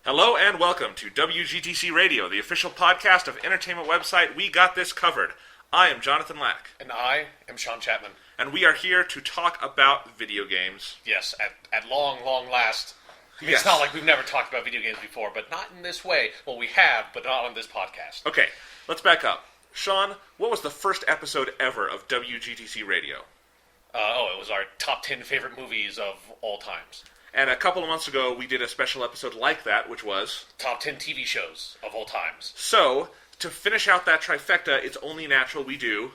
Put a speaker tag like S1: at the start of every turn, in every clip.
S1: Hello and welcome to WGTC Radio, the official podcast of entertainment website We Got This Covered. I am Jonathan Lack.
S2: And I am Sean Chapman.
S1: And we are here to talk about video games.
S2: Yes, at long last. I mean,
S1: Yes.
S2: It's not like we've never talked about video games before, but not in this way. Well, we have, but not on this podcast.
S1: Okay, let's back up. Sean, what was the first episode ever of WGTC Radio?
S2: It was our top 10 favorite movies of all times.
S1: And a couple of months ago, we did a special episode like that, which was...
S2: Top 10 TV shows of all times.
S1: So, to finish out that trifecta, it's only natural we do...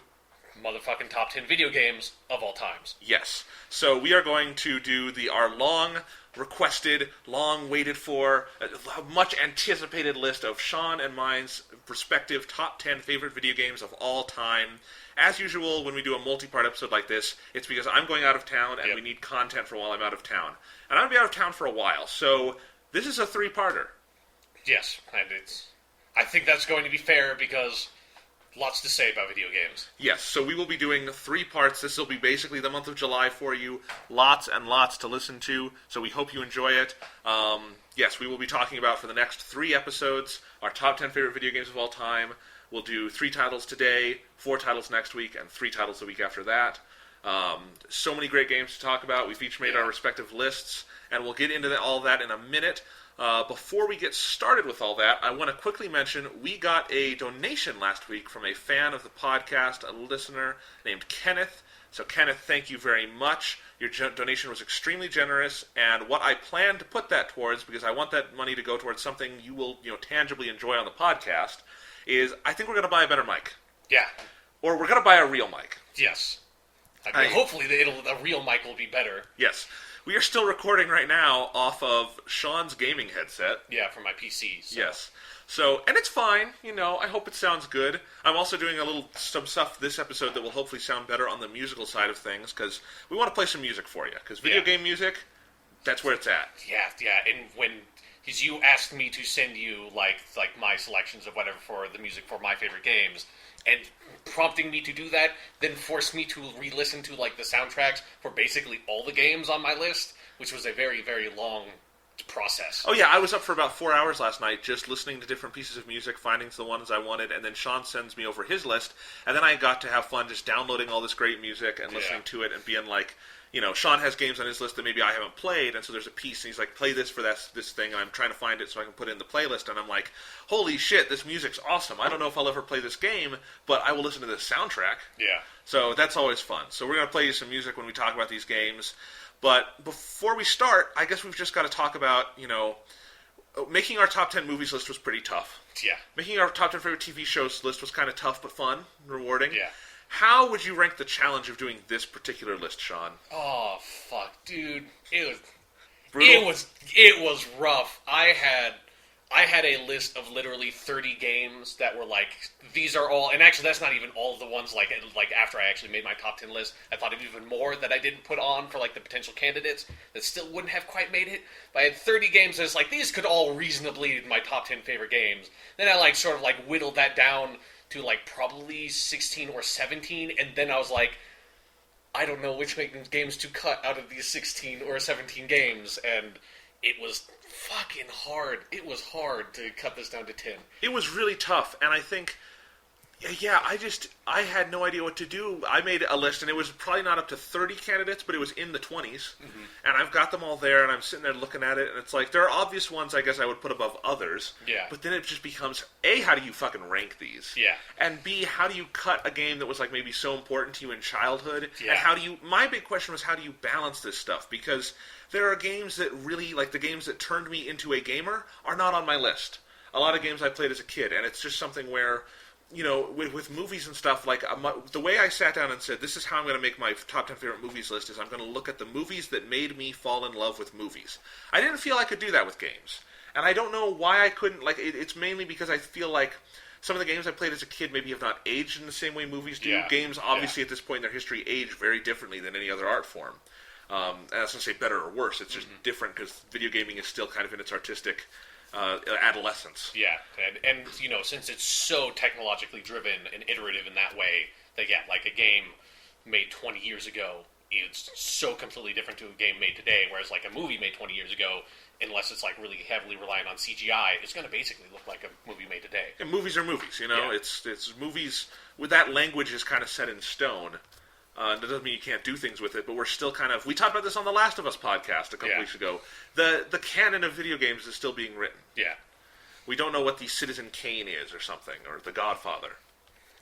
S2: Motherfucking top 10 video games of all times.
S1: Yes. So we are going to do our long-requested, long-waited-for, much-anticipated list of Sean and mine's respective top 10 favorite video games of all time. As usual, when we do a multi-part episode like this, it's because I'm going out of town and we need content for while I'm out of town. And I'm going to be out of town for a while, so this is a three-parter.
S2: Yes, and I think that's going to be fair because... lots to say about video games.
S1: Yes, so we will be doing 3 parts. This will be basically the month of July for you. Lots and lots to listen to, so we hope you enjoy it. Yes, we will be talking about, for the next 3 episodes, our top 10 favorite video games of all time. We'll do 3 titles today, 4 titles next week, and 3 titles the week after that. So many great games to talk about. We've each made our respective lists, and we'll get into all of that in a minute. Before we get started with all that, I want to quickly mention we got a donation last week from a fan of the podcast, a listener named Kenneth. So Kenneth, thank you very much. Your donation was extremely generous, and what I plan to put that towards, because I want that money to go towards something you will tangibly enjoy on the podcast, is I think we're going to buy a better mic.
S2: Yeah.
S1: Or we're going to buy a real mic.
S2: Yes. Hopefully a real mic will be better.
S1: Yes. We are still recording right now off of Sean's gaming headset.
S2: Yeah, from my PC. So.
S1: Yes. So, and it's fine, I hope it sounds good. I'm also doing some stuff this episode that will hopefully sound better on the musical side of things, because we want to play some music for you, because video game music, that's where it's at.
S2: Yeah, and because you asked me to send you, like my selections of whatever for the music for my favorite games, and prompting me to do that, then forced me to re-listen to, the soundtracks for basically all the games on my list, which was a very, very long process.
S1: Oh yeah, I was up for about 4 hours last night just listening to different pieces of music, finding the ones I wanted, and then Sean sends me over his list, and then I got to have fun just downloading all this great music and listening to it and being like, Sean has games on his list that maybe I haven't played, and so there's a piece, and he's like, play this for this thing, and I'm trying to find it so I can put it in the playlist, and I'm like, holy shit, this music's awesome. I don't know if I'll ever play this game, but I will listen to this soundtrack.
S2: Yeah.
S1: So that's always fun. So we're going to play you some music when we talk about these games. But before we start, I guess we've just got to talk about, making our top 10 movies list was pretty tough.
S2: Yeah. Making
S1: our top 10 favorite TV shows list was kind of tough, but fun, rewarding.
S2: Yeah.
S1: How would you rank the challenge of doing this particular list, Sean?
S2: Oh, fuck, dude. It was...
S1: brutal?
S2: It was rough. I had a list of literally 30 games that were these are all, and actually that's not even all of the ones after I actually made my top 10 list. I thought of even more that I didn't put on for the potential candidates that still wouldn't have quite made it. But I had 30 games that's these could all reasonably be my top 10 favorite games. Then I sort of whittled that down to probably 16 or 17, and then I was I don't know which games to cut out of these 16 or 17 games, and it was fucking hard. It was hard to cut this down to 10.
S1: It was really tough, and I think, I had no idea what to do. I made a list, and it was probably not up to 30 candidates, but it was in the 20s, and I've got them all there, and I'm sitting there looking at it, and it's there are obvious ones I guess I would put above others, but then it just becomes, A, how do you fucking rank these?
S2: Yeah. And
S1: B, how do you cut a game that was maybe so important to you in childhood?
S2: Yeah.
S1: And how do you, my big question was, how do you balance this stuff? Because there are games that really, the games that turned me into a gamer, are not on my list. A lot of games I played as a kid, and it's just something where, with movies and stuff, the way I sat down and said, this is how I'm going to make my top 10 favorite movies list, is I'm going to look at the movies that made me fall in love with movies. I didn't feel I could do that with games. And I don't know why I couldn't, it's mainly because I feel some of the games I played as a kid maybe have not aged in the same way movies do. Yeah. Games, obviously, at this point in their history, age very differently than any other art form. And I was going to say better or worse. It's just different because video gaming is still kind of in its artistic adolescence.
S2: Yeah, and since it's so technologically driven and iterative in that way, that a game made 20 years ago, it's so completely different to a game made today, whereas a movie made 20 years ago unless it's like really heavily reliant on CGI, it's going to basically look like a movie made today.
S1: And movies are movies, you know.
S2: Yeah.
S1: It's movies with that language is kind of set in stone. That doesn't mean you can't do things with it, but we're still kind of... We talked about this on the Last of Us podcast a couple weeks ago. The canon of video games is still being written.
S2: Yeah.
S1: We don't know what the Citizen Kane is or something, or the Godfather.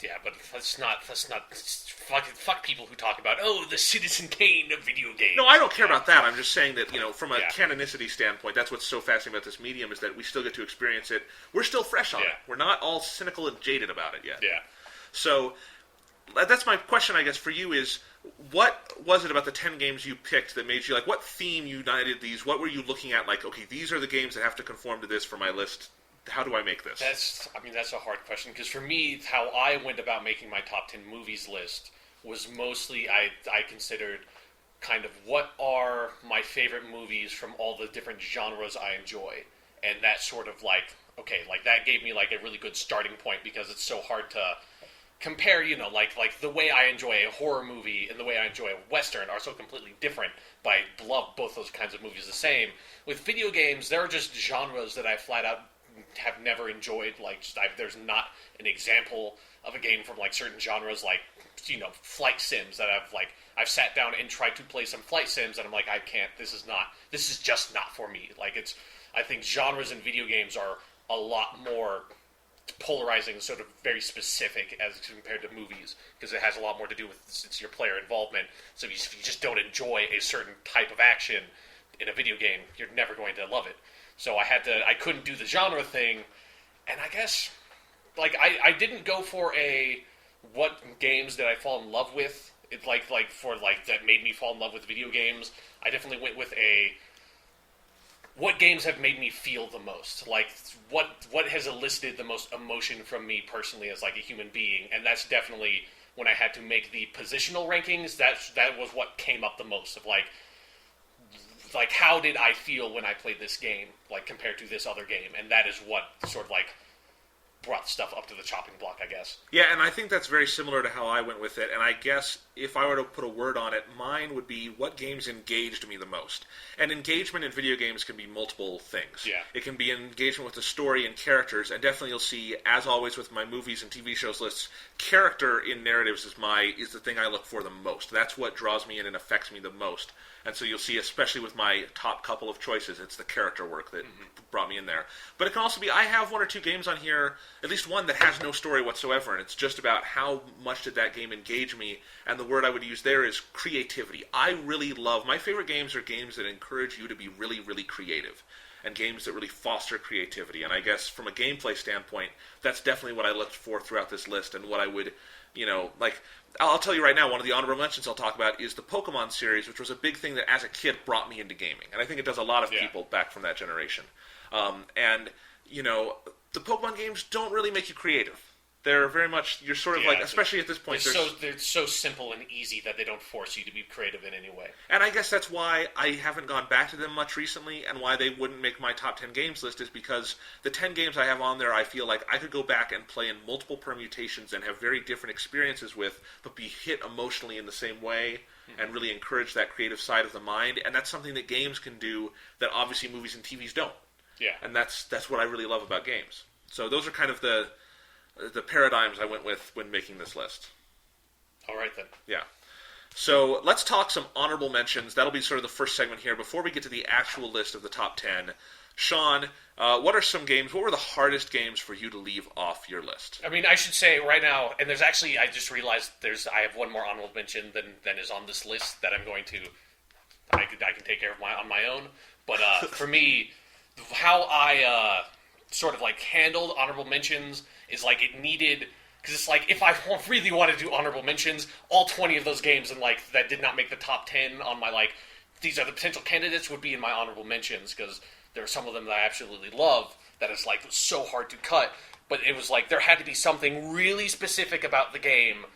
S2: Yeah, but let's not fuck people who talk about, the Citizen Kane of video games.
S1: No, I don't care about that. I'm just saying that, from a
S2: Yeah.
S1: canonicity standpoint, that's what's so fascinating about this medium is that we still get to experience it. We're still fresh on it. We're not all cynical and jaded about it yet.
S2: Yeah.
S1: So that's my question, I guess, for you is, what was it about the 10 games you picked that made you, what theme united these? What were you looking at, okay, these are the games that have to conform to this for my list. How do I make this?
S2: That's a hard question, because for me, how I went about making my top 10 movies list was mostly, I considered kind of what are my favorite movies from all the different genres I enjoy. And that sort of that gave me a really good starting point, because it's so hard to compare, like the way I enjoy a horror movie and the way I enjoy a Western are so completely different, but I love both those kinds of movies the same. With video games, there are just genres that I flat out have never enjoyed. There's not an example of a game from certain genres, flight sims that I've sat down and tried to play some flight sims and I'm I can't. This is just not for me. I think genres in video games are a lot more polarizing, sort of very specific as compared to movies, because it has a lot more to do with since your player involvement. So if you just don't enjoy a certain type of action in a video game, you're never going to love it. So I couldn't do the genre thing, and I guess, I didn't go for what games did I fall in love with, that made me fall in love with video games. I definitely went with what games have made me feel the most, what has elicited the most emotion from me personally as a human being, and that's definitely, when I had to make the positional rankings, that was what came up the most, of how did I feel when I played this game, compared to this other game? And that is what sort of, brought stuff up to the chopping block, I guess.
S1: Yeah, and I think that's very similar to how I went with it. And I guess if I were to put a word on it, mine would be what games engaged me the most. And engagement in video games can be multiple things.
S2: Yeah.
S1: It can be engagement with the story and characters, and definitely you'll see, as always with my movies and TV shows lists, character in narratives is the thing I look for the most. That's what draws me in and affects me the most. And so you'll see, especially with my top couple of choices, it's the character work that brought me in there. But it can also be, I have one or two games on here, at least one that has no story whatsoever, and it's just about how much did that game engage me, and the word I would use there is creativity. I really love, my favorite games are games that encourage you to be really, really creative, and games that really foster creativity. And I guess from a gameplay standpoint, that's definitely what I looked for throughout this list, and what I would, I'll tell you right now, one of the honorable mentions I'll talk about is the Pokemon series, which was a big thing that as a kid brought me into gaming. And I think it does a lot of people back from that generation. The Pokemon games don't really make you creative. They're very much, you're sort of especially at this point.
S2: They're so simple and easy that they don't force you to be creative in any way.
S1: And I guess that's why I haven't gone back to them much recently, and why they wouldn't make my top 10 games list is because the 10 games I have on there I feel like I could go back and play in multiple permutations and have very different experiences with, but be hit emotionally in the same way, and really encourage that creative side of the mind. And that's something that games can do that obviously movies and TVs don't.
S2: Yeah.
S1: And that's what I really love about games. So those are kind of the paradigms I went with when making this list.
S2: All right, then.
S1: Yeah. So let's talk some honorable mentions. That'll be sort of the first segment here before we get to the actual list of the top 10. Sean, what are some games, what were the hardest games for you to leave off your list?
S2: I mean, I should say right now, and there's actually, I just realized I have one more honorable mention than is on this list that I'm going to, I can take care of on my own. But for me, how I sort of handled honorable mentions is it needed, because it's if I really want to do honorable mentions, all 20 of those games and that did not make the top 10 on my these are the potential candidates would be in my honorable mentions, because there are some of them that I absolutely love that is so hard to cut. But it was there had to be something really specific about the game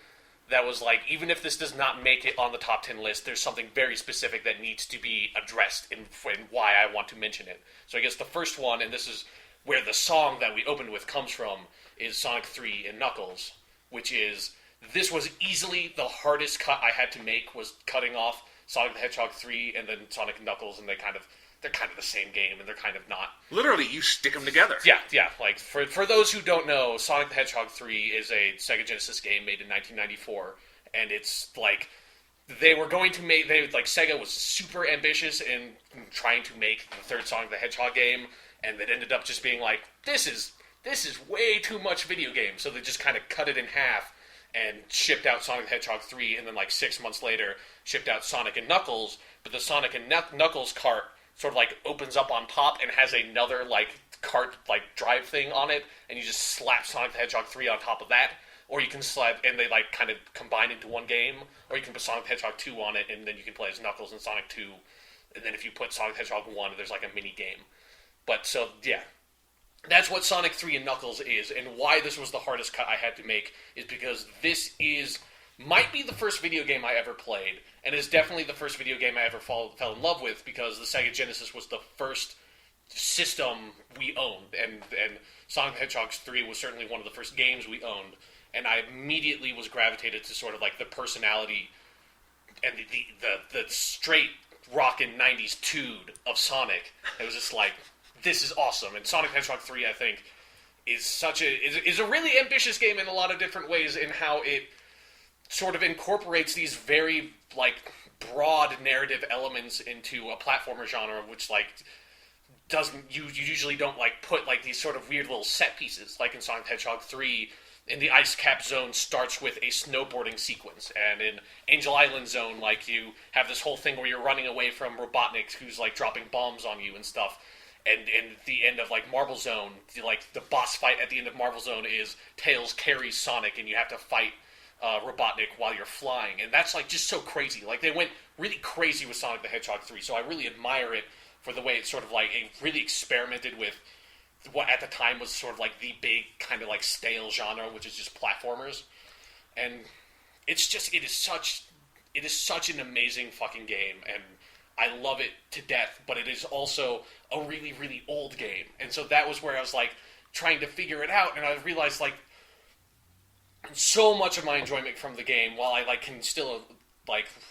S2: that was even if this does not make it on the top 10 list, there's something very specific that needs to be addressed in why I want to mention it. So I guess the first one, and this is where the song that we opened with comes from, is Sonic 3 and Knuckles, which is, this was easily the hardest cut I had to make, was cutting off Sonic the Hedgehog 3 and then Sonic and Knuckles, and they kind of, they're kind of the same game, and they're kind of not.
S1: Literally, you stick them together.
S2: Yeah. Like, for those who don't know, Sonic the Hedgehog 3 is a Sega Genesis game made in 1994, and it's, like, they were going to make... Sega was super ambitious in trying to make the third Sonic the Hedgehog game, and it ended up just being like, this is way too much video game, so they just kind of cut it in half and shipped out Sonic the Hedgehog 3, and then, 6 months later, shipped out Sonic and Knuckles, but the Sonic and Knuckles cart sort of, opens up on top and has another, cart, drive thing on it, and you just slap Sonic the Hedgehog 3 on top of that, or you can slap, and they, kind of combine into one game, or you can put Sonic the Hedgehog 2 on it, and then you can play as Knuckles and Sonic 2, and then if you put Sonic the Hedgehog 1, there's, a mini-game. But, so, yeah. That's what Sonic 3 and Knuckles is, and why this was the hardest cut I had to make is because this might be the first video game I ever played, and is definitely the first video game I ever fell in love with, because the Sega Genesis was the first system we owned, and Sonic the Hedgehog 3 was certainly one of the first games we owned, and I immediately was gravitated to sort of the personality and the straight rockin' 90s tude of Sonic. It was just this is awesome, and Sonic the Hedgehog 3, I think, is a really ambitious game in a lot of different ways in how it sort of incorporates these very, broad narrative elements into a platformer genre, which, you usually don't, put, these sort of weird little set pieces, in Sonic the Hedgehog 3, in the Ice Cap Zone starts with a snowboarding sequence, and in Angel Island Zone, you have this whole thing where you're running away from Robotnik, who's, dropping bombs on you and stuff. And in the end of, Marble Zone, the boss fight at the end of Marble Zone is Tails carries Sonic, and you have to fight Robotnik while you're flying. And that's, just so crazy. They went really crazy with Sonic the Hedgehog 3, so I really admire it for the way it sort of, it really experimented with what at the time was sort of, the big kind of, stale genre, which is just platformers. And it's just, it is such an amazing fucking game, and I love it to death, but it is also a really, really old game. And so that was where I was, trying to figure it out, and I realized, so much of my enjoyment from the game, while I, can still,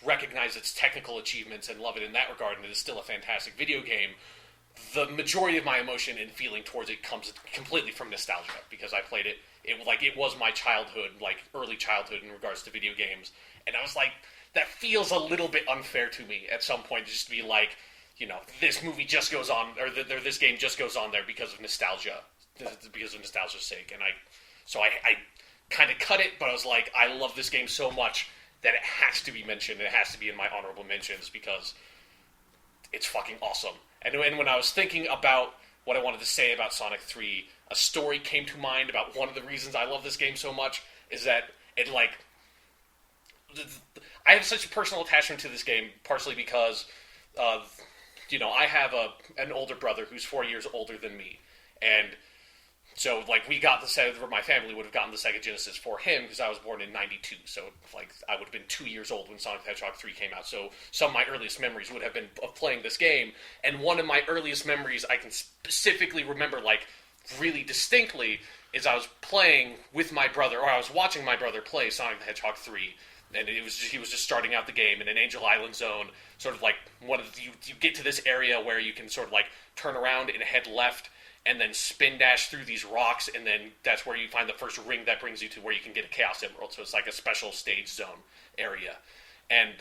S2: recognize its technical achievements and love it in that regard, and it is still a fantastic video game, the majority of my emotion and feeling towards it comes completely from nostalgia, because I played it, it was my childhood, early childhood in regards to video games, and I was that feels a little bit unfair to me at some point, just to be this movie just goes on, or this game just goes on there because of nostalgia, because of nostalgia's sake, and I kind of cut it, but I was I love this game so much that it has to be mentioned, it has to be in my honorable mentions, because it's fucking awesome. And when I was thinking about what I wanted to say about Sonic 3, a story came to mind about one of the reasons I love this game so much, is that it, I have such a personal attachment to this game, partially because, I have an older brother who's 4 years older than me, and so, we got the Sega, my family would have gotten the Sega Genesis for him, because I was born in 92, so, I would have been 2 years old when Sonic the Hedgehog 3 came out, so some of my earliest memories would have been of playing this game, and one of my earliest memories I can specifically remember, really distinctly, is I was playing with my brother, or I was watching my brother play Sonic the Hedgehog 3, and he was just starting out the game, and in Angel Island Zone, sort of you get to this area where you can sort of turn around and head left, and then spin dash through these rocks, and then that's where you find the first ring that brings you to where you can get a Chaos Emerald, so it's a special stage zone area. And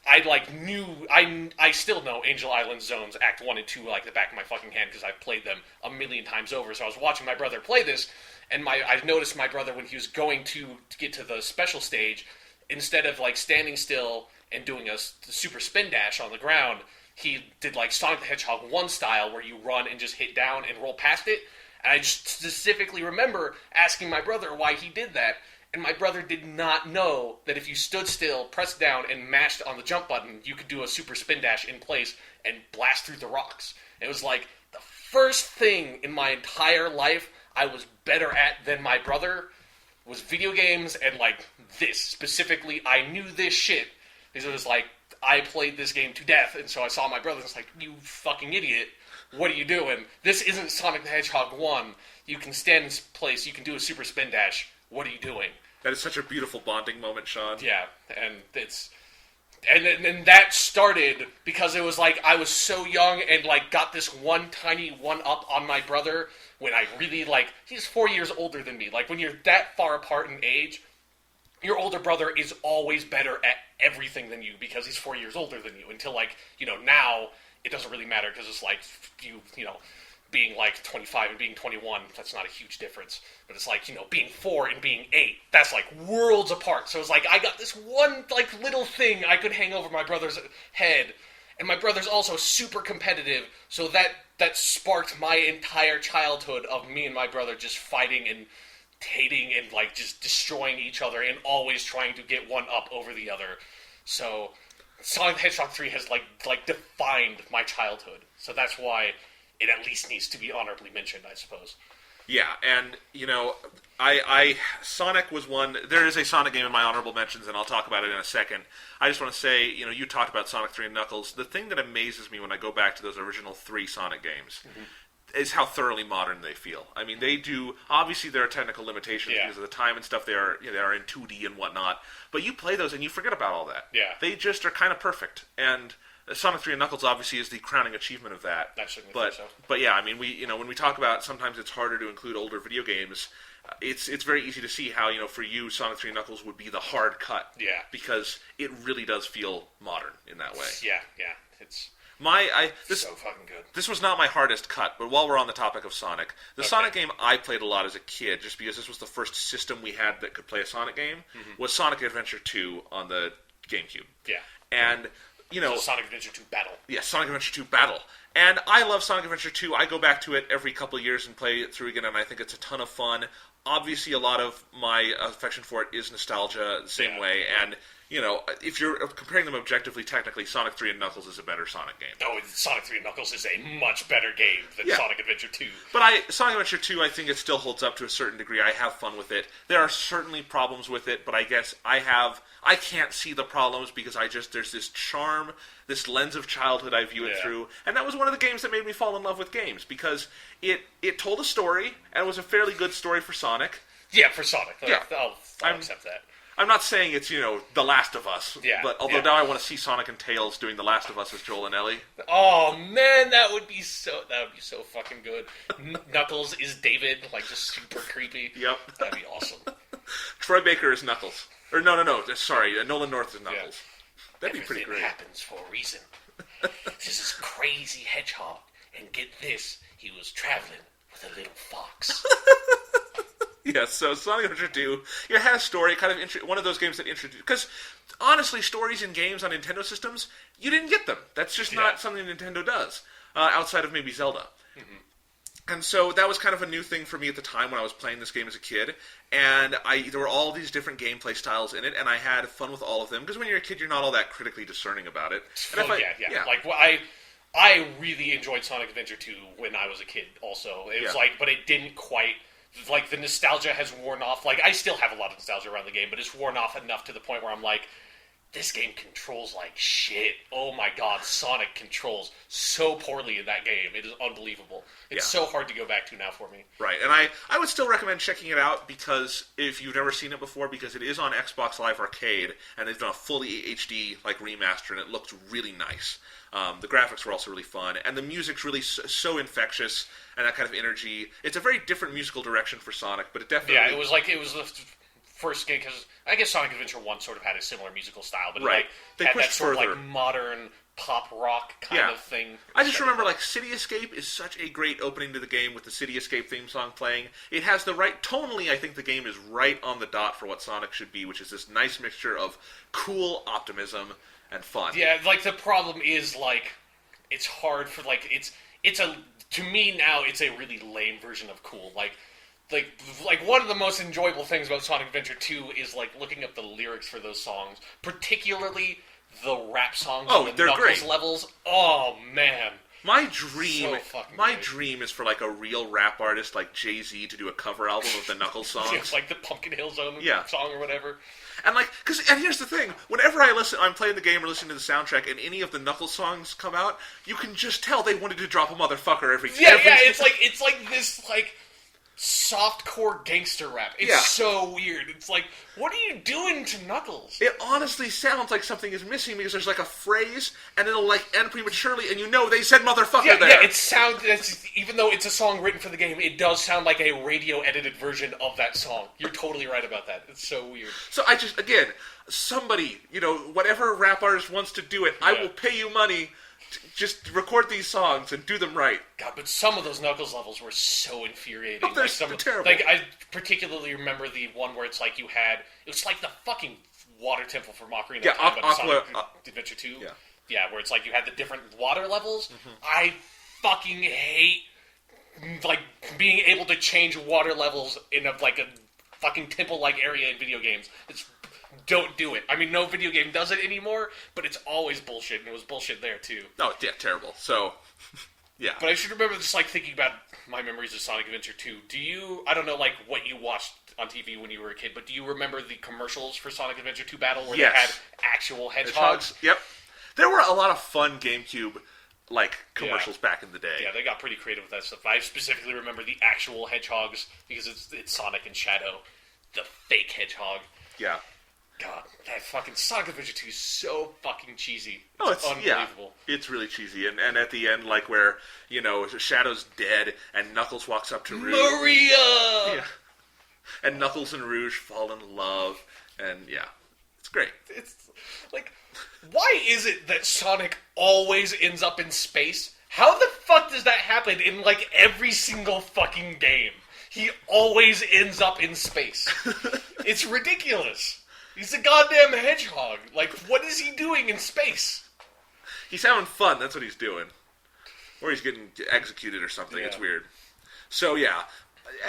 S2: I still know Angel Island Zones Act 1 and 2 the back of my fucking hand, because I've played them a million times over, so I was watching my brother play this, and I noticed my brother, when he was going to get to the special stage, instead of standing still and doing a super spin dash on the ground, he did Sonic the Hedgehog 1 style, where you run and just hit down and roll past it. And I just specifically remember asking my brother why he did that, and my brother did not know that if you stood still, pressed down, and mashed on the jump button, you could do a super spin dash in place and blast through the rocks. It was the first thing in my entire life I was better at than my brother was video games, and this specifically, I knew this shit, because it was I played this game to death, and so I saw my brother, and it's you fucking idiot, what are you doing? This isn't Sonic the Hedgehog 1, you can stand in place, you can do a super spin dash, what are you doing?
S1: That is such a beautiful bonding moment, Sean.
S2: Yeah, and And that started because it was like I was so young and like got this one tiny one up on my brother when I really like he's 4 years older than me. Like when you're that far apart in age, your older brother is always better at everything than you because he's 4 years older than you. Until like now it doesn't really matter because it's like you know. Being like 25 and being 21, that's not a huge difference. But it's like, being 4 and being 8, that's like worlds apart. So it's like, I got this one like little thing I could hang over my brother's head. And my brother's also super competitive, so that sparked my entire childhood of me and my brother just fighting and hating and like just destroying each other and always trying to get one up over the other. So Sonic the Hedgehog 3 has like defined my childhood. So that's why it at least needs to be honorably mentioned, I suppose.
S1: Yeah, and, Sonic was one. There is a Sonic game in my honorable mentions, and I'll talk about it in a second. I just want to say, you talked about Sonic 3 and Knuckles. The thing that amazes me when I go back to those original 3 Sonic games is how thoroughly modern they feel. I mean, they do. Obviously, there are technical limitations because of the time and stuff. They are in 2D and whatnot. But you play those and you forget about all that.
S2: Yeah,
S1: they just are kind of perfect. And Sonic 3 and Knuckles obviously is the crowning achievement of that.
S2: I certainly
S1: think
S2: so.
S1: But yeah, I mean, when we talk about sometimes it's harder to include older video games. It's very easy to see how for you Sonic 3 and Knuckles would be the hard cut.
S2: Yeah,
S1: because it really does feel modern in that way.
S2: Yeah, it's.
S1: This
S2: so fucking good.
S1: This was not my hardest cut, but while we're on the topic of Sonic, the Sonic game I played a lot as a kid, just because this was the first system we had that could play a Sonic game, was Sonic Adventure 2 on the Gamecube.
S2: Yeah.
S1: And,
S2: so Sonic Adventure 2 Battle.
S1: Yeah, Sonic Adventure 2 Battle. And I love Sonic Adventure 2. I go back to it every couple of years and play it through again, and I think it's a ton of fun. Obviously, a lot of my affection for it is nostalgia the same way, and if you're comparing them objectively, technically, Sonic 3 and Knuckles is a better Sonic game.
S2: Oh, Sonic 3 and Knuckles is a much better game than Sonic Adventure 2.
S1: But Sonic Adventure 2, I think it still holds up to a certain degree. I have fun with it. There are certainly problems with it, but I guess I can't see the problems because there's this charm, this lens of childhood I view it through. And that was one of the games that made me fall in love with games because it told a story, and it was a fairly good story for Sonic.
S2: Yeah, for Sonic.
S1: Yeah.
S2: I'll accept that.
S1: I'm not saying it's, The Last of Us.
S2: Yeah.
S1: But although now I want to see Sonic and Tails doing The Last of Us as Joel and Ellie.
S2: Oh man, that would be so fucking good. Knuckles is David, like just super creepy.
S1: Yep.
S2: That'd be awesome.
S1: Troy Baker is Knuckles. Or no, sorry, Nolan North is Knuckles.
S2: Yeah.
S1: That'd be pretty great.
S2: Everything happens for a reason. This is crazy hedgehog, and get this, he was traveling with a little fox.
S1: Yeah, so Sonic Adventure 2, it had a story, kind of one of those games that introduced... Because, honestly, stories in games on Nintendo systems, you didn't get them. That's just not something Nintendo does, outside of maybe Zelda. Mm-hmm. And so that was kind of a new thing for me at the time when I was playing this game as a kid, and there were all these different gameplay styles in it, and I had fun with all of them, because when you're a kid, you're not all that critically discerning about it. And
S2: yeah. Like, I really enjoyed Sonic Adventure 2 when I was a kid, also. It was but it didn't quite... Like, the nostalgia has worn off. Like, I still have a lot of nostalgia around the game, but it's worn off enough to the point where I'm like, this game controls like shit. Oh my god, Sonic controls so poorly in that game. It is unbelievable. It's so hard to go back to now for me.
S1: Right, and I would still recommend checking it out because if you've never seen it before, because it is on Xbox Live Arcade, and they've done a fully HD remaster, and it looks really nice. The graphics were also really fun, and the music's really so infectious, and that kind of energy. It's a very different musical direction for Sonic, but it definitely...
S2: Yeah, it was the first game, because I guess Sonic Adventure 1 sort of had a similar musical style, but
S1: they
S2: had
S1: pushed
S2: that sort
S1: further.
S2: of modern pop rock kind of thing.
S1: I just remember City Escape is such a great opening to the game with the City Escape theme song playing. It has the right... Tonally, I think the game is right on the dot for what Sonic should be, which is this nice mixture of cool optimism and fun.
S2: Yeah, the problem is, it's hard for, it's a... To me now, it's a really lame version of cool. Like one of the most enjoyable things about Sonic Adventure 2 is, looking up the lyrics for those songs. Particularly the rap songs on the Knuckles
S1: great.
S2: Levels. Oh, man.
S1: My dream is for, a real rap artist like Jay-Z to do a cover album of the Knuckles songs.
S2: It's like the Pumpkin Hill Zone song or whatever.
S1: And and here's the thing: whenever I'm playing the game or listening to the soundtrack, and any of the Knuckles songs come out, you can just tell they wanted to drop a motherfucker every.
S2: Yeah, it's like this softcore gangster rap. It's so weird. It's like, what are you doing to Knuckles?
S1: It honestly sounds like something is missing because there's like a phrase and it'll like end prematurely and you know they said motherfucker there.
S2: Yeah, it sounds, even though it's a song written for the game, it does sound like a radio edited version of that song. You're totally right about that. It's so weird.
S1: So I just, again, somebody, whatever rap artist wants to do it, I will pay you money. Just record these songs and do them right.
S2: God, but some of those Knuckles levels were so infuriating.
S1: Oh, they're terrible.
S2: Like, I particularly remember the one where it's like it was like the fucking water temple for Ocarina of Time, but Sonic Adventure 2. Yeah, where it's like you had the different water levels. Mm-hmm. I fucking hate, like, being able to change water levels in a fucking temple-like area in video games. Don't do it. I mean, no video game does it anymore, but it's always bullshit, and it was bullshit there, too.
S1: Oh, yeah, terrible. So, yeah.
S2: But I should remember just, like, thinking about my memories of Sonic Adventure 2. I don't know, like, what you watched on TV when you were a kid, but do you remember the commercials for Sonic Adventure 2 Battle where they had actual hedgehogs?
S1: Yep. There were a lot of fun GameCube, commercials back in the day.
S2: Yeah, they got pretty creative with that stuff. I specifically remember the actual hedgehogs, because it's Sonic and Shadow, the fake hedgehog.
S1: Yeah.
S2: God, that fucking Sonic Adventure 2 is so fucking cheesy.
S1: It's
S2: unbelievable.
S1: Yeah, it's really cheesy. And at the end, where, Shadow's dead and Knuckles walks up to Rouge.
S2: Maria!
S1: Yeah. And Knuckles and Rouge fall in love. And, yeah, it's great.
S2: It's, why is it that Sonic always ends up in space? How the fuck does that happen in, every single fucking game? He always ends up in space. It's ridiculous. He's a goddamn hedgehog. What is he doing in space?
S1: He's having fun. That's what he's doing. Or he's getting executed or something. Yeah. It's weird. So, yeah.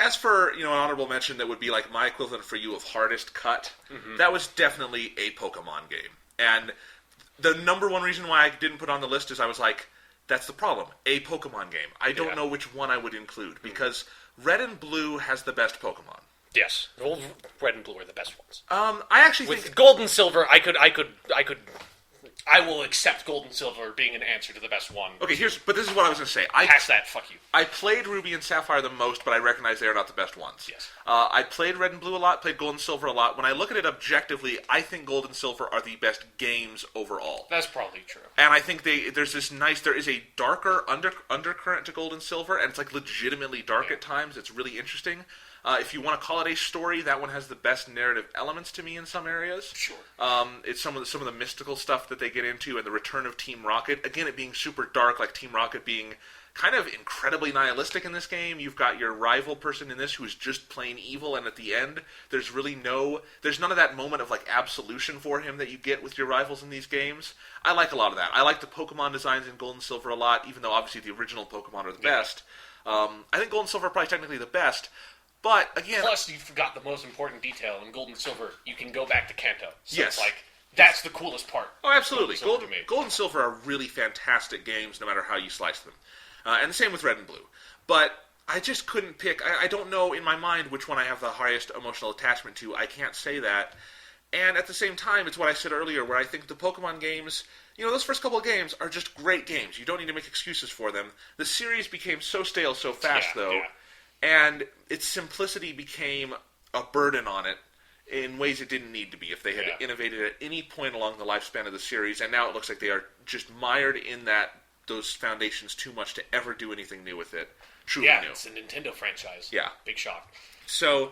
S1: As for, an honorable mention that would be my equivalent for you of hardest cut, that was definitely a Pokemon game. And the number one reason why I didn't put on the list is I was like, that's the problem. A Pokemon game. I don't know which one I would include because Red and Blue has the best Pokemon.
S2: Yes, Red and Blue are the best ones.
S1: I actually
S2: think
S1: with
S2: Gold and Silver, I will accept Gold and Silver being an answer to the best one.
S1: Okay, but this is what I was going to say.
S2: Past that, fuck you.
S1: I played Ruby and Sapphire the most, but I recognize they are not the best ones.
S2: Yes.
S1: I played Red and Blue a lot, played Gold and Silver a lot. When I look at it objectively, I think Gold and Silver are the best games overall.
S2: That's probably true.
S1: And I think there is a darker undercurrent to Gold and Silver, and it's legitimately dark at times. It's really interesting. If you want to call it a story, that one has the best narrative elements to me in some areas.
S2: Sure.
S1: It's some of the mystical stuff that they get into, and the return of Team Rocket. Again, it being super dark, Team Rocket being kind of incredibly nihilistic in this game. You've got your rival person in this who's just plain evil, and at the end, there's none of that moment of absolution for him that you get with your rivals in these games. I like a lot of that. I like the Pokemon designs in Gold and Silver a lot, even though obviously the original Pokemon are the best. I think Gold and Silver are probably technically the best. But, again...
S2: Plus, you forgot the most important detail. In Gold and Silver, you can go back to Kanto. So
S1: yes.
S2: It's that's the coolest part.
S1: Oh, absolutely. Gold and Silver are really fantastic games, no matter how you slice them. And the same with Red and Blue. But I just couldn't pick... I don't know in my mind which one I have the highest emotional attachment to. I can't say that. And at the same time, it's what I said earlier, where I think the Pokemon games... those first couple of games are just great games. You don't need to make excuses for them. The series became so stale so fast, though... Yeah. And its simplicity became a burden on it in ways it didn't need to be if they had innovated at any point along the lifespan of the series. And now it looks like they are just mired in those foundations too much to ever do anything new with it. Truly new.
S2: It's a Nintendo franchise.
S1: Yeah.
S2: Big shock.
S1: So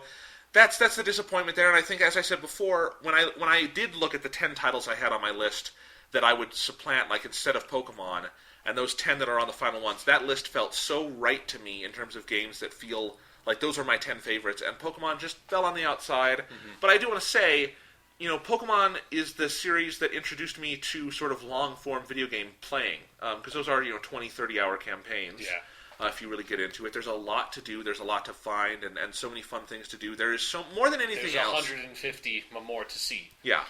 S1: that's the disappointment there. And I think, as I said before, when I did look at the 10 titles I had on my list that I would supplant, instead of Pokemon... And those 10 that are on the final ones, that list felt so right to me in terms of games that feel like those are my 10 favorites. And Pokemon just fell on the outside. Mm-hmm. But I do want to say, Pokemon is the series that introduced me to sort of long-form video game playing. Because those are, 20, 30-hour campaigns.
S2: Yeah.
S1: If you really get into it. There's a lot to do. There's a lot to find. And so many fun things to do. There is more than anything else.
S2: There's 150 more to see.
S1: Yeah.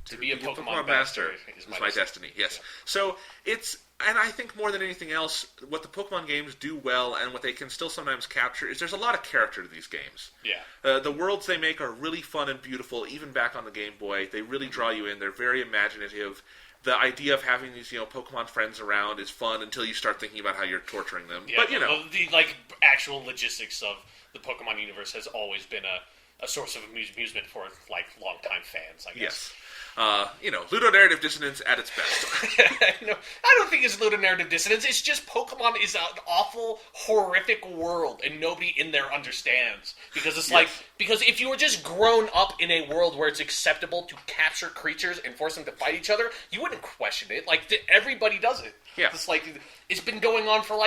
S2: To be a Pokemon master is my
S1: destiny. Yes. Yeah. So it's... And I think more than anything else, what the Pokemon games do well and what they can still sometimes capture is there's a lot of character to these games.
S2: Yeah.
S1: The worlds they make are really fun and beautiful, even back on the Game Boy. They really draw you in. They're very imaginative. the idea of having these, Pokemon friends around is fun until you start thinking about how you're torturing them.
S2: Yeah,
S1: but,
S2: the actual logistics of the Pokemon universe has always been a source of amusement for, longtime fans, I guess.
S1: Yes. Ludonarrative dissonance at its best.
S2: No, I don't think it's ludonarrative dissonance. It's just Pokemon is an awful, horrific world, and nobody in there understands. Because it's because if you were just grown up in a world where it's acceptable to capture creatures and force them to fight each other, you wouldn't question it. Everybody does it.
S1: Yeah.
S2: It's been going on for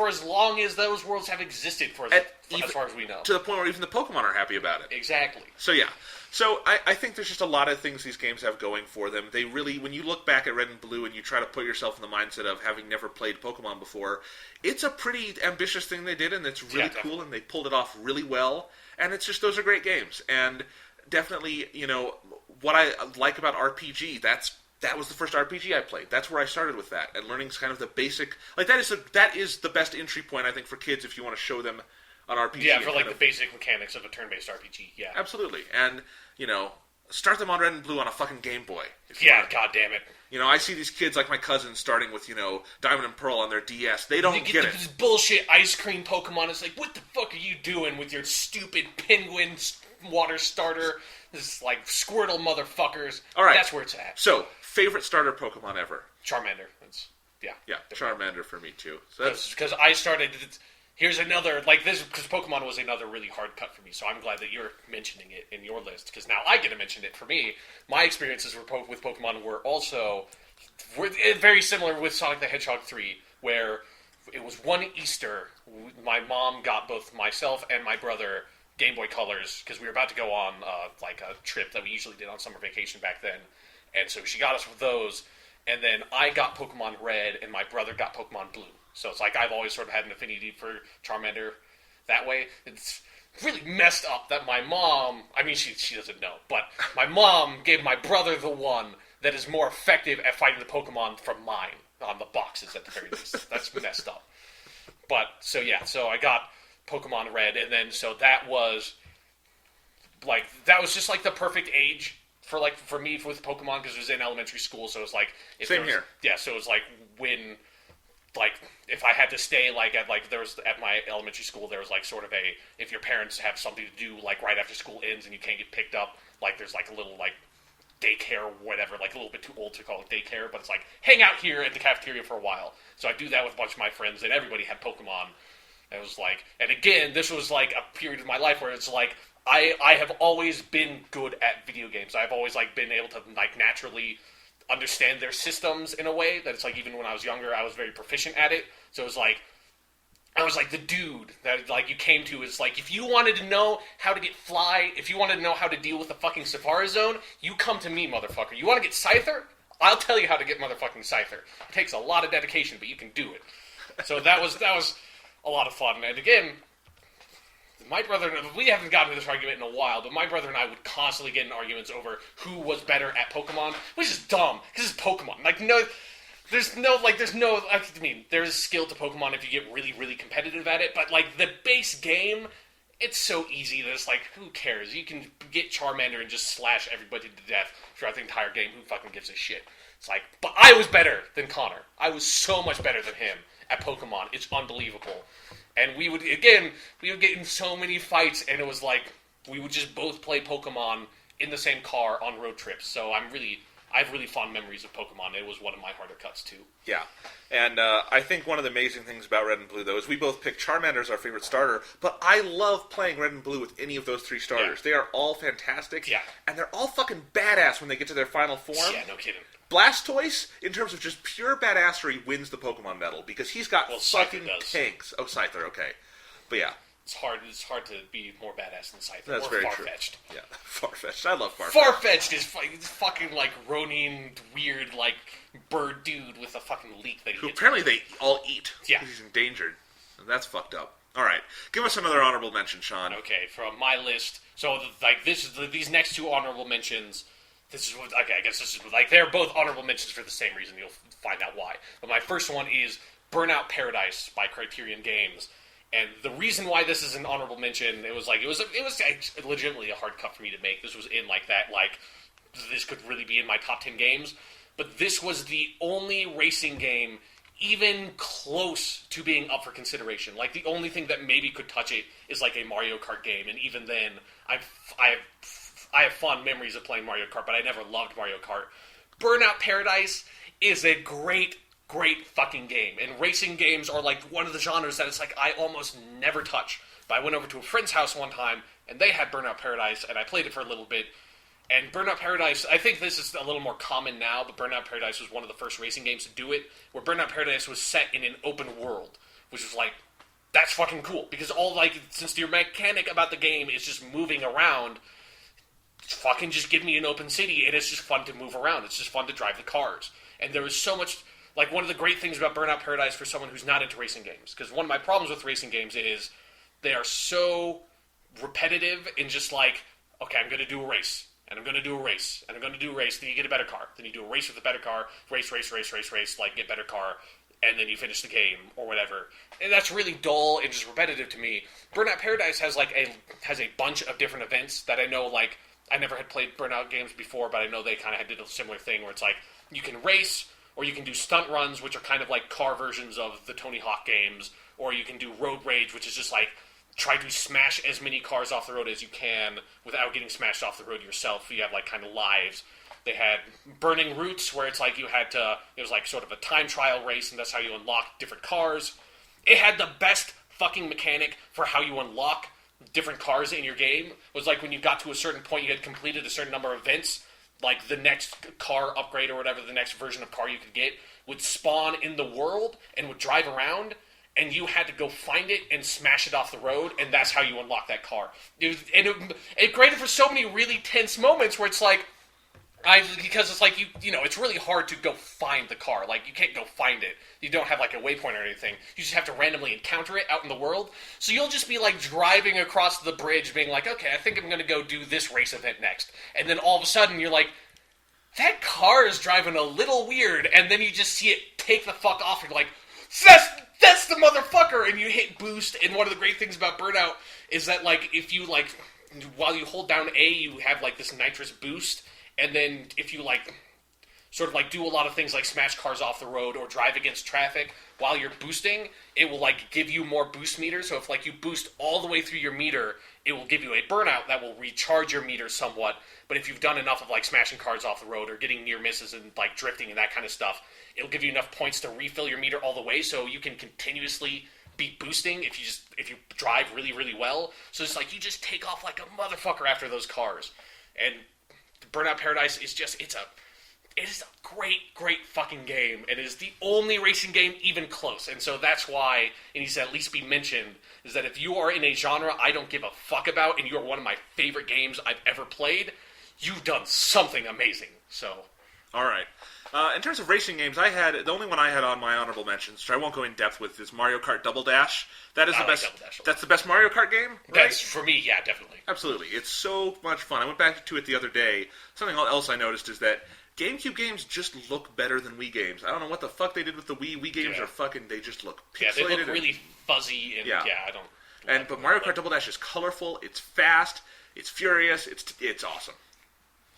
S2: as long as those worlds have existed as far as we know.
S1: To the point where even the Pokemon are happy about it.
S2: Exactly.
S1: So yeah. So I think there's just a lot of things these games have going for them. They really, when you look back at Red and Blue and you try to put yourself in the mindset of having never played Pokemon before, it's a pretty ambitious thing they did, and it's really cool, and they pulled it off really well. And it's just, those are great games. And definitely, what I like about RPG, that was the first RPG I played. That's where I started with that, and learning kind of the basic, that is the best entry point, I think, for kids if you want to show them an RPG.
S2: Yeah, for the basic mechanics of a turn-based RPG, yeah.
S1: Absolutely. And, start them on Red and Blue on a fucking Game Boy.
S2: Yeah, god damn it.
S1: I see these kids like my cousins starting with, Diamond and Pearl on their DS. They don't get it.
S2: This bullshit ice cream Pokemon. It's like, what the fuck are you doing with your stupid penguin water starter? This, Squirtle motherfuckers.
S1: All right.
S2: That's where it's at.
S1: So, favorite starter Pokemon ever?
S2: Charmander.
S1: Yeah, Charmander for me, too. So
S2: because I started... Here's another, because Pokemon was another really hard cut for me, so I'm glad that you're mentioning it in your list, because now I get to mention it for me. My experiences with Pokemon were also very similar with Sonic the Hedgehog 3, where it was one Easter, my mom got both myself and my brother Game Boy Colors, because we were about to go on, a trip that we usually did on summer vacation back then, and so she got us those, and then I got Pokemon Red, and my brother got Pokemon Blue. So it's I've always sort of had an affinity for Charmander that way. It's really messed up that my mom, she doesn't know, but my mom gave my brother the one that is more effective at fighting the Pokemon from mine on the boxes at the very least. That's messed up. But, so I got Pokemon Red, and then, so that was, just the perfect age for me with Pokemon, because it was in elementary school, so it was
S1: Same here.
S2: Yeah, so it was when... if I had to stay, there was, at my elementary school, there was, sort of if your parents have something to do, right after school ends and you can't get picked up, there's, a little, daycare or whatever, a little bit too old to call it daycare, but it's, hang out here at the cafeteria for a while. So I do that with a bunch of my friends, and everybody had Pokemon. And it was, and again, this was, a period of my life where it's, I have always been good at video games. I've always, been able to, naturally... understand their systems in a way that it's even when I was younger I was very proficient at it, so it was I was the dude that you came to is if you wanted to know how to get Fly, if you wanted to know how to deal with the fucking Safari Zone, you come to me, motherfucker. You want to get Scyther? I'll tell you how to get motherfucking Scyther. It takes a lot of dedication, but you can do it. So that was a lot of fun. And again, my brother, we haven't gotten to this argument in a while, but my brother and I would constantly get in arguments over who was better at Pokemon, which is dumb, because it's Pokemon. There's skill to Pokemon if you get really, really competitive at it, but, the base game, it's so easy that it's who cares? You can get Charmander and just slash everybody to death throughout the entire game. Who fucking gives a shit? It's but I was better than Connor. I was so much better than him at Pokemon. It's unbelievable. And we would get in so many fights, and it was we would just both play Pokemon in the same car on road trips. So I have really fond memories of Pokemon. It was one of my harder cuts, too.
S1: Yeah. And I think one of the amazing things about Red and Blue, though, is we both picked Charmander as our favorite starter, but I love playing Red and Blue with any of those three starters. Yeah. They are all fantastic.
S2: Yeah.
S1: And they're all fucking badass when they get to their final form.
S2: Yeah, no kidding.
S1: Blastoise, in terms of just pure badassery, wins the Pokemon medal because he's got fucking tanks. Oh, Scyther, okay. But yeah.
S2: It's hard to be more badass than Scyther.
S1: That's very true.
S2: Farfetch'd.
S1: Yeah, Farfetch'd. I love Farfetch'd.
S2: Farfetch'd is fucking Ronin, weird, bird dude with a fucking leak that he
S1: Who apparently they all eat.
S2: Yeah.
S1: Because he's endangered. And that's fucked up. All right. Give us another honorable mention, Sean.
S2: Okay, from my list. So, these next two honorable mentions... I guess this is they're both honorable mentions for the same reason. You'll find out why. But my first one is Burnout Paradise by Criterion Games, and the reason why this is an honorable mention, it was legitimately a hard cut for me to make. This was in this could really be in my top 10 games. but this was the only racing game even close to being up for consideration. Like, the only thing that maybe could touch it is like a Mario Kart game, and even then, I have fond memories of playing Mario Kart, but I never loved Mario Kart. Burnout Paradise is a great fucking game, and racing games are like one of the genres that it's like I almost never touch. But I went over to a friend's house one time, and they had Burnout Paradise, and I played it for a little bit. And Burnout Paradise, I think this is a little more common now, but Burnout Paradise was one of the first racing games to do it, where Burnout Paradise was set in an open world, which was like, that's fucking cool, because since your mechanic about the game is just moving around, fucking just give me an open city, and it's just fun to move around, it's just fun to drive the cars. And there was so much, like, one of the great things about Burnout Paradise for someone who's not into racing games, because one of my problems with racing games is they are so repetitive and just like, okay, I'm going to do a race. And I'm going to do a race, and I'm going to do a race, then you get a better car. Then you do a race with a better car, race, like, get better car, and then you finish the game, or whatever. And that's really dull and just repetitive to me. Burnout Paradise has a bunch of different events that I know, like, I never had played Burnout games before, but I know they kind of did a similar thing, where it's like, you can race, or you can do stunt runs, which are kind of like car versions of the Tony Hawk games, or you can do road rage, which is just like, try to smash as many cars off the road as you can without getting smashed off the road yourself. You have, like, kind of lives. They had Burning Routes, where it's like it was like sort of a time trial race, and that's how you unlock different cars. It had the best fucking mechanic for how you unlock different cars in your game. It was like when you got to a certain point, you had completed a certain number of events, like the next car upgrade or whatever, the next version of car you could get, would spawn in the world and would drive around, and you had to go find it and smash it off the road, and that's how you unlock that car. It created for so many really tense moments where it's like, because it's like, you know, it's really hard to go find the car. Like, you can't go find it. You don't have, like, a waypoint or anything. You just have to randomly encounter it out in the world. So you'll just be, like, driving across the bridge being like, okay, I think I'm going to go do this race event next. And then all of a sudden you're like, that car is driving a little weird, and then you just see it take the fuck off, and you're like, that's the motherfucker, and you hit boost. And one of the great things about Burnout is that, like, if you, like, while you hold down A, you have, like, this nitrous boost, and then if you, like, sort of, like, do a lot of things like smash cars off the road or drive against traffic while you're boosting, it will, like, give you more boost meters. So if, like, you boost all the way through your meter, it will give you a burnout that will recharge your meter somewhat. But if you've done enough of, like, smashing cars off the road or getting near misses and, like, drifting and that kind of stuff, it'll give you enough points to refill your meter all the way, so you can continuously be boosting if you drive really, really well. So it's like, you just take off like a motherfucker after those cars. And Burnout Paradise is just, it is a great fucking game. It is the only racing game even close. And so that's why it needs to at least be mentioned, is that if you are in a genre I don't give a fuck about, and you are one of my favorite games I've ever played, you've done something amazing. So,
S1: all right. In terms of racing games, the only one I had on my honorable mentions, which I won't go in depth with, is Mario Kart Double Dash. That is the best. That's the best Mario Kart game, right?
S2: That's, for me, yeah, definitely.
S1: Absolutely. It's so much fun. I went back to it the other day. Something else I noticed is that Gamecube games just look better than Wii games. I don't know what the fuck they did with the Wii. Wii games are fucking, they just look pixelated.
S2: Yeah, they look really fuzzy, and I don't...
S1: But Mario Kart Double Dash is colorful, it's fast, it's furious, it's awesome.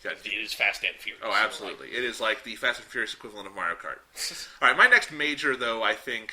S2: It is Fast and Furious.
S1: Oh, absolutely. It is like the Fast and Furious equivalent of Mario Kart. All right, my next major, though, I think...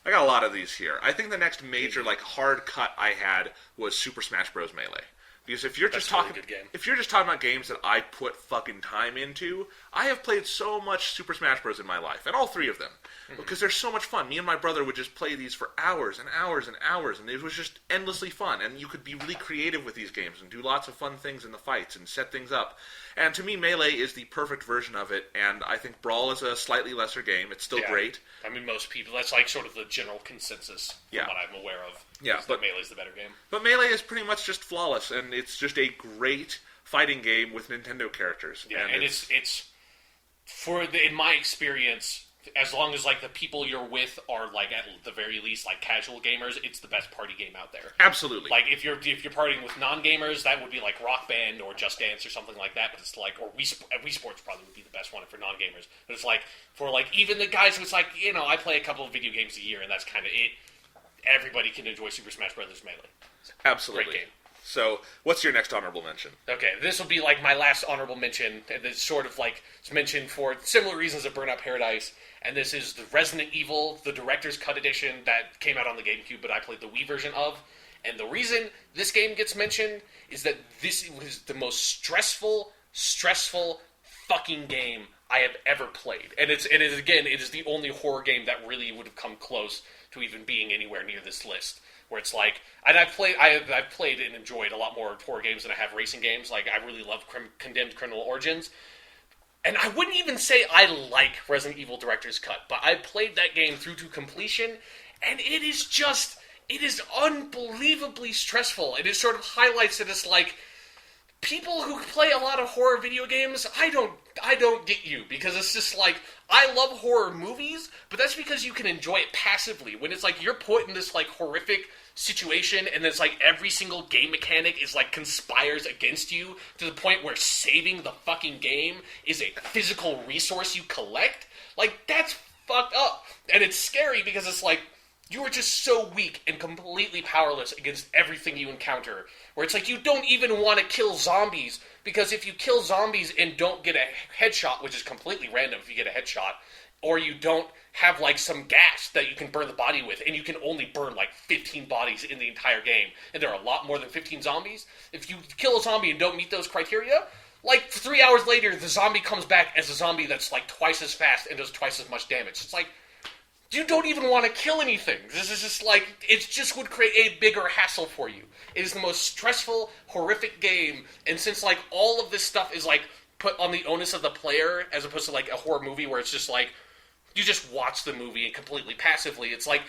S1: I got a lot of these here. I think the next major, like, hard cut I had was Super Smash Bros. Melee. Because if you're just talking, if you're just talking about games that I put fucking time into, I have played so much Super Smash Bros. In my life, and all three of them, because they're so much fun. Me and my brother would just play these for hours and hours and hours, and it was just endlessly fun. And you could be really creative with these games and do lots of fun things in the fights and set things up. And to me, Melee is the perfect version of it, and I think Brawl is a slightly lesser game. It's still great.
S2: I mean, most people, that's like sort of the general consensus from what I'm aware of.
S1: Yeah, but
S2: Melee's the better game.
S1: But Melee is pretty much just flawless, and it's just a great fighting game with Nintendo characters.
S2: Yeah, and it's in my experience, as long as like the people you're with are like at the very least like casual gamers, it's the best party game out there.
S1: Absolutely.
S2: Like if you're partying with non-gamers, that would be like Rock Band or Just Dance or something like that. But it's like, or Wii Sports probably would be the best one for non-gamers. But it's like for like even the guys who's like, you know, I play a couple of video games a year and that's kind of it. Everybody can enjoy Super Smash Bros. Melee.
S1: Absolutely.
S2: Great game.
S1: So, what's your next honorable mention?
S2: Okay, this will be like my last honorable mention, and it's sort of like it's mentioned for similar reasons of Burnout Paradise, and this is the Resident Evil, the Director's Cut Edition that came out on the GameCube, but I played the Wii version of. And the reason this game gets mentioned is that this was the most stressful fucking game I have ever played. And it is the only horror game that really would have come close to even being anywhere near this list. Where it's like, and I've played and enjoyed a lot more horror games than I have racing games. Like, I really love Condemned Criminal Origins. And I wouldn't even say I like Resident Evil Director's Cut, but I played that game through to completion, and it is unbelievably stressful. And it sort of highlights that it's like, people who play a lot of horror video games, I don't get you, because it's just like, I love horror movies, but that's because you can enjoy it passively. When it's like, you're put in this like horrific situation, and it's like every single game mechanic is like conspires against you to the point where saving the fucking game is a physical resource you collect. Like, that's fucked up. And it's scary because it's like, you are just so weak and completely powerless against everything you encounter. Where it's like, you don't even want to kill zombies, because if you kill zombies and don't get a headshot, which is completely random if you get a headshot, or you don't have like some gas that you can burn the body with, and you can only burn like 15 bodies in the entire game, and there are a lot more than 15 zombies, if you kill a zombie and don't meet those criteria, like 3 hours later, the zombie comes back as a zombie that's like twice as fast and does twice as much damage. It's like, you don't even want to kill anything. This is just like, it just would create a bigger hassle for you. It is the most stressful, horrific game, and since like all of this stuff is like put on the onus of the player, as opposed to like a horror movie where it's just like, you just watch the movie and completely passively, it's like,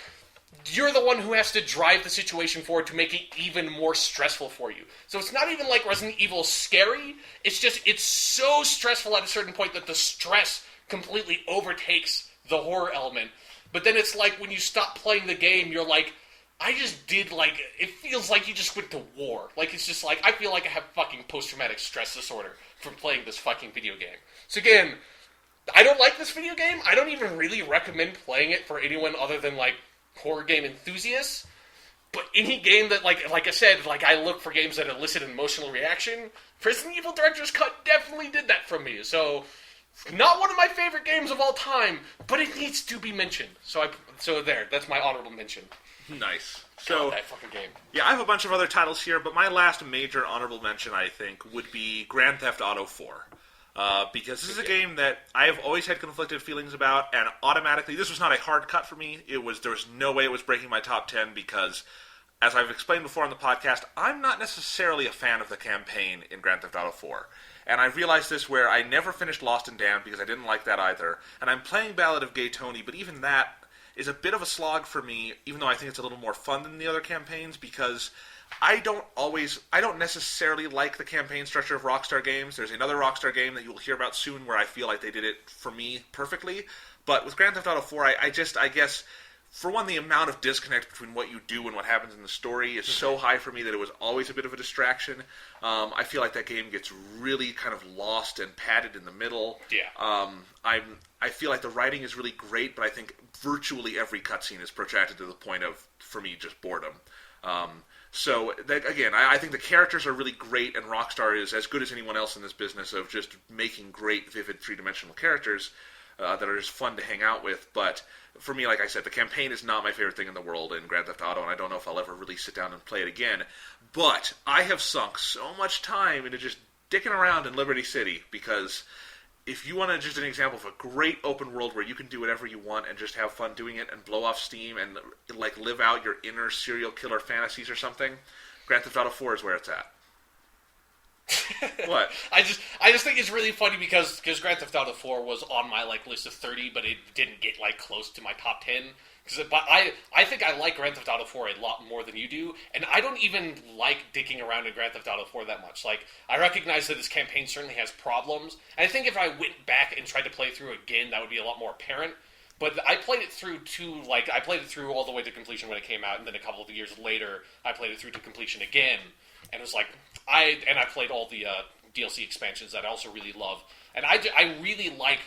S2: you're the one who has to drive the situation forward to make it even more stressful for you. So it's not even like Resident Evil scary, it's just, it's so stressful at a certain point that the stress completely overtakes the horror element. But then it's like, when you stop playing the game, you're like, I just did, like, it feels like you just went to war. Like, it's just like, I feel like I have fucking post-traumatic stress disorder from playing this fucking video game. So again, I don't like this video game. I don't even really recommend playing it for anyone other than, like, horror game enthusiasts. But any game that, like I said, like, I look for games that elicit an emotional reaction. Resident Evil Director's Cut definitely did that for me. So, not one of my favorite games of all time, but it needs to be mentioned. So there, that's my honorable mention.
S1: Nice.
S2: So God, that fucking game.
S1: Yeah, I have a bunch of other titles here, but my last major honorable mention, I think, would be Grand Theft Auto 4. Because this is a game that I have always had conflicted feelings about, and automatically, this was not a hard cut for me. There was no way it was breaking my top 10, because, as I've explained before on the podcast, I'm not necessarily a fan of the campaign in Grand Theft Auto 4. And I realized this where I never finished Lost and Damned because I didn't like that either. And I'm playing Ballad of Gay Tony, but even that is a bit of a slog for me, even though I think it's a little more fun than the other campaigns, because I don't necessarily like the campaign structure of Rockstar games. There's another Rockstar game that you'll hear about soon where I feel like they did it for me perfectly. But with Grand Theft Auto 4, I guess, for one, the amount of disconnect between what you do and what happens in the story is so high for me that it was always a bit of a distraction. I feel like that game gets really kind of lost and padded in the middle.
S2: Yeah.
S1: I feel like the writing is really great, but I think virtually every cutscene is protracted to the point of, for me, just boredom. Again, I think the characters are really great, and Rockstar is as good as anyone else in this business of just making great, vivid, three-dimensional characters that are just fun to hang out with. But for me, like I said, the campaign is not my favorite thing in the world in Grand Theft Auto, and I don't know if I'll ever really sit down and play it again. But I have sunk so much time into just dicking around in Liberty City, because if you want just an example of a great open world where you can do whatever you want and just have fun doing it and blow off steam and like live out your inner serial killer fantasies or something, Grand Theft Auto 4 is where it's at. What?
S2: I just think it's really funny because Grand Theft Auto 4 was on my like list of 30, but it didn't get like close to my top 10. But I think I like Grand Theft Auto 4 a lot more than you do, and I don't even like dicking around in Grand Theft Auto 4 that much. Like, I recognize that this campaign certainly has problems, and I think if I went back and tried to play through again, that would be a lot more apparent. But I played it through I played it through all the way to completion when it came out, and then a couple of years later, I played it through to completion again, and it was like, I played all the DLC expansions that I also really love, and I really like.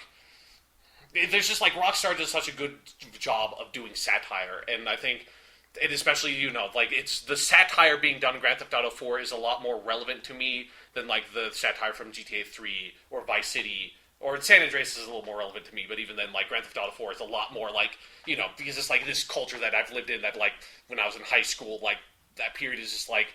S2: There's just like Rockstar does such a good job of doing satire, and I think And especially, like, it's the satire being done in Grand Theft Auto 4 is a lot more relevant to me than, like, the satire from GTA 3 or Vice City, or San Andreas is a little more relevant to me, but even then, like, Grand Theft Auto 4 is a lot more, like, because it's, like, this culture that I've lived in that, like, when I was in high school, like, that period is just, like,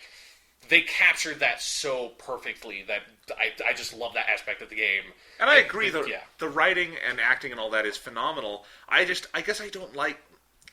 S2: they captured that so perfectly that I just love that aspect of the game.
S1: And I agree, the writing and acting and all that is phenomenal. I guess I don't like...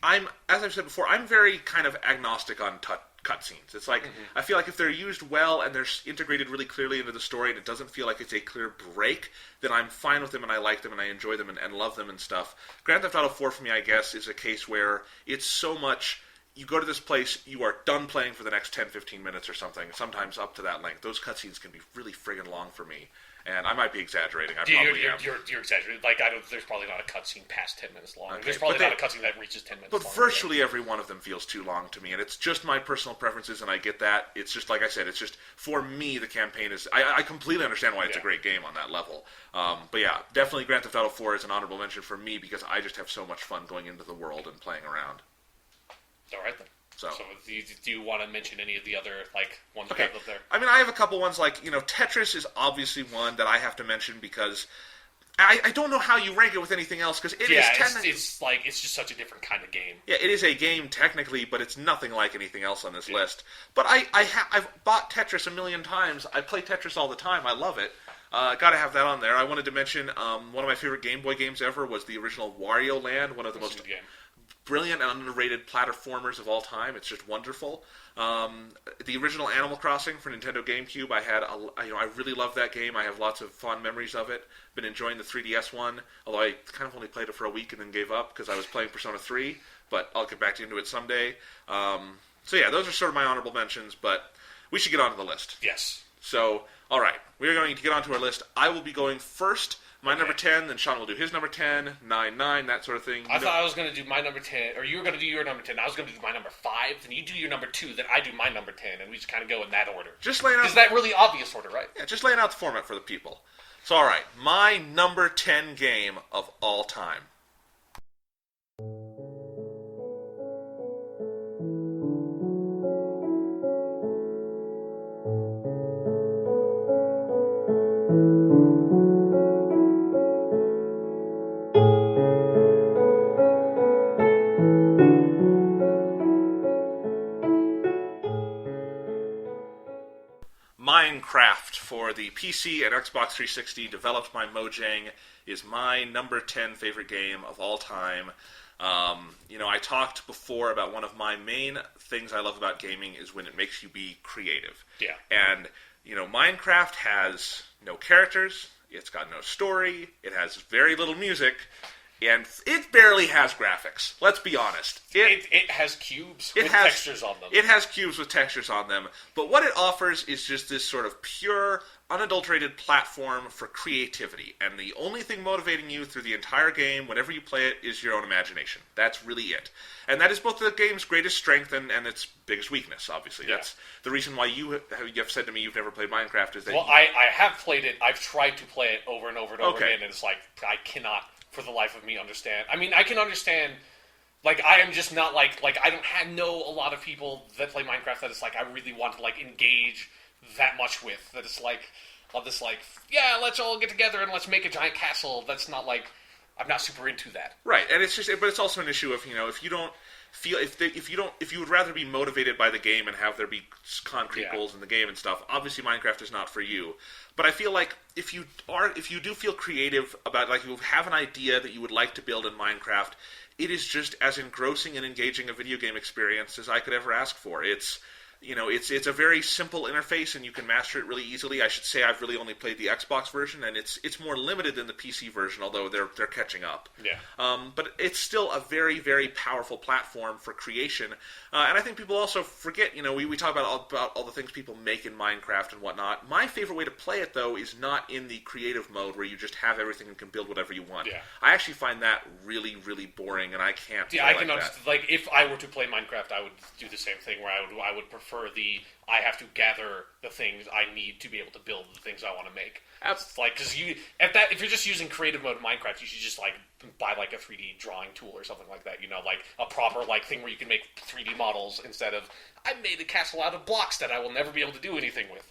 S1: as I've said before, I'm very kind of agnostic on cutscenes. It's like, I feel like if they're used well and they're integrated really clearly into the story and it doesn't feel like it's a clear break, then I'm fine with them and I like them and I enjoy them and love them and stuff. Grand Theft Auto 4 for me, I guess, is a case where it's so much... You go to this place, you are done playing for the next 10, 15 minutes or something, sometimes up to that length. Those cutscenes can be really friggin' long for me. And I might be exaggerating.
S2: You're exaggerating. Like, there's probably not a cutscene past 10 minutes long. Okay, there's probably not a cutscene that reaches 10 minutes long.
S1: But virtually every one of them feels too long to me, and it's just my personal preferences, and I get that. It's just, like I said, it's just, for me, the campaign is... I completely understand why it's a great game on that level. But yeah, definitely Grand Theft Auto 4 is an honorable mention for me, because I just have so much fun going into the world and playing around.
S2: All right, then.
S1: So
S2: do you want to mention any of the other, like, ones you have up there?
S1: I mean, I have a couple ones, like, Tetris is obviously one that I have to mention because I don't know how you rank it with anything else, because it is technically...
S2: it's just such a different kind of game.
S1: Yeah, it is a game technically, but it's nothing like anything else on this list. But I've bought Tetris a million times. I play Tetris all the time. I love it. Gotta have that on there. I wanted to mention one of my favorite Game Boy games ever was the original Wario Land, one of the most... brilliant and underrated platformers of all time. It's just wonderful. The original Animal Crossing for Nintendo GameCube, I really love that game. I have lots of fond memories of it. Been enjoying the 3DS one, although I kind of only played it for a week and then gave up because I was playing Persona 3, but I'll get back into it someday. So yeah, those are sort of my honorable mentions, but we should get on to the list.
S2: Yes.
S1: So, alright, we're going to get onto our list. I will be going first. My number 10, then Sean will do his number 10, 9, that sort of thing.
S2: I thought I was going to do my number 10, or you were going to do your number 10. I was going to do my number 5, then you do your number 2, then I do my number 10, and we just kind of go in that order.
S1: Just laying out...
S2: Is that really obvious order, right?
S1: Yeah, just laying out the format for the people. So, alright, my number 10 game of all time. Minecraft for the PC and Xbox 360, developed by Mojang, is my number 10 favorite game of all time. I talked before about one of my main things I love about gaming is when it makes you be creative.
S2: Yeah.
S1: And, Minecraft has no characters, it's got no story, it has very little music, and it barely has graphics. Let's be honest.
S2: It has cubes with textures on them.
S1: It has cubes with textures on them. But what it offers is just this sort of pure, unadulterated platform for creativity. And the only thing motivating you through the entire game, whenever you play it, is your own imagination. That's really it. And that is both the game's greatest strength and its biggest weakness, obviously. Yeah. That's the reason why you have said to me you've never played Minecraft. Is that
S2: I have played it. I've tried to play it over and over and over again, and it's like, I cannot... for the life of me understand. I mean, I can understand, like, I am just not, like I don't know a lot of people that play Minecraft that it's, like, I really want to, like, engage that much with. That it's, like, of this, like, yeah, let's all get together and let's make a giant castle. That's not, like, I'm not super into that.
S1: Right, and it's just, but it's also an issue of, if you don't feel, if you would rather be motivated by the game and have there be concrete goals in the game and stuff, obviously Minecraft is not for you. But I feel like if you do feel creative about, like, you have an idea that you would like to build in Minecraft, it is just as engrossing and engaging a video game experience as I could ever ask for. It's a very simple interface, and you can master it really easily. I should say I've really only played the Xbox version, and it's more limited than the PC version, although they're catching up.
S2: Yeah.
S1: But it's still a very, very powerful platform for creation. And I think people also forget, we talk about all the things people make in Minecraft and whatnot. My favorite way to play it, though, is not in the creative mode where you just have everything and can build whatever you want.
S2: Yeah.
S1: I actually find that really, really boring, and I can't
S2: play I can understand. Like, if I were to play Minecraft, I would do the same thing, where I would prefer prefer the I have to gather the things I need to be able to build the things I want to make. It's like, because if you're just using creative mode in Minecraft, you should just like buy like a 3D drawing tool or something like that. You know, like a proper like thing where you can make 3D models instead of I made a castle out of blocks that I will never be able to do anything with.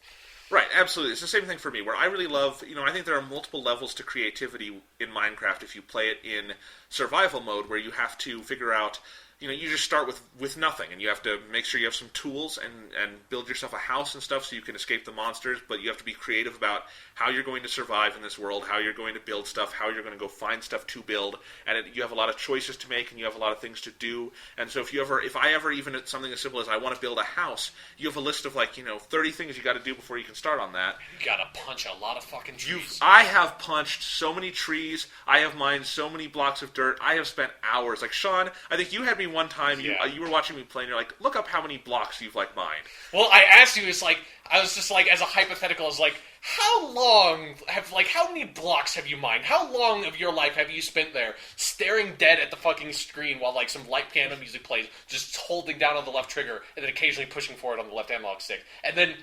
S1: Right, absolutely. It's the same thing for me, where I really love, I think there are multiple levels to creativity in Minecraft if you play it in survival mode, where you have to figure out, you just start with nothing, and you have to make sure you have some tools and build yourself a house and stuff so you can escape the monsters, but you have to be creative about how you're going to survive in this world, how you're going to build stuff, how you're going to go find stuff to build, and you have a lot of choices to make, and you have a lot of things to do, and so if I ever, even at something as simple as I want to build a house, you have a list of 30 things you got to do before you can start on that.
S2: You gotta punch a lot of fucking trees.
S1: I have punched so many trees, I have mined so many blocks of dirt, I have spent hours, like Sean, I think you had me one time, you were watching me play, and you're like, look up how many blocks you've mined.
S2: Well, I asked you, I was just like, as a hypothetical, I was like, how many blocks have you mined? How long of your life have you spent there staring dead at the fucking screen while like some light piano music plays, just holding down on the left trigger and then occasionally pushing forward on the left analog stick? And then,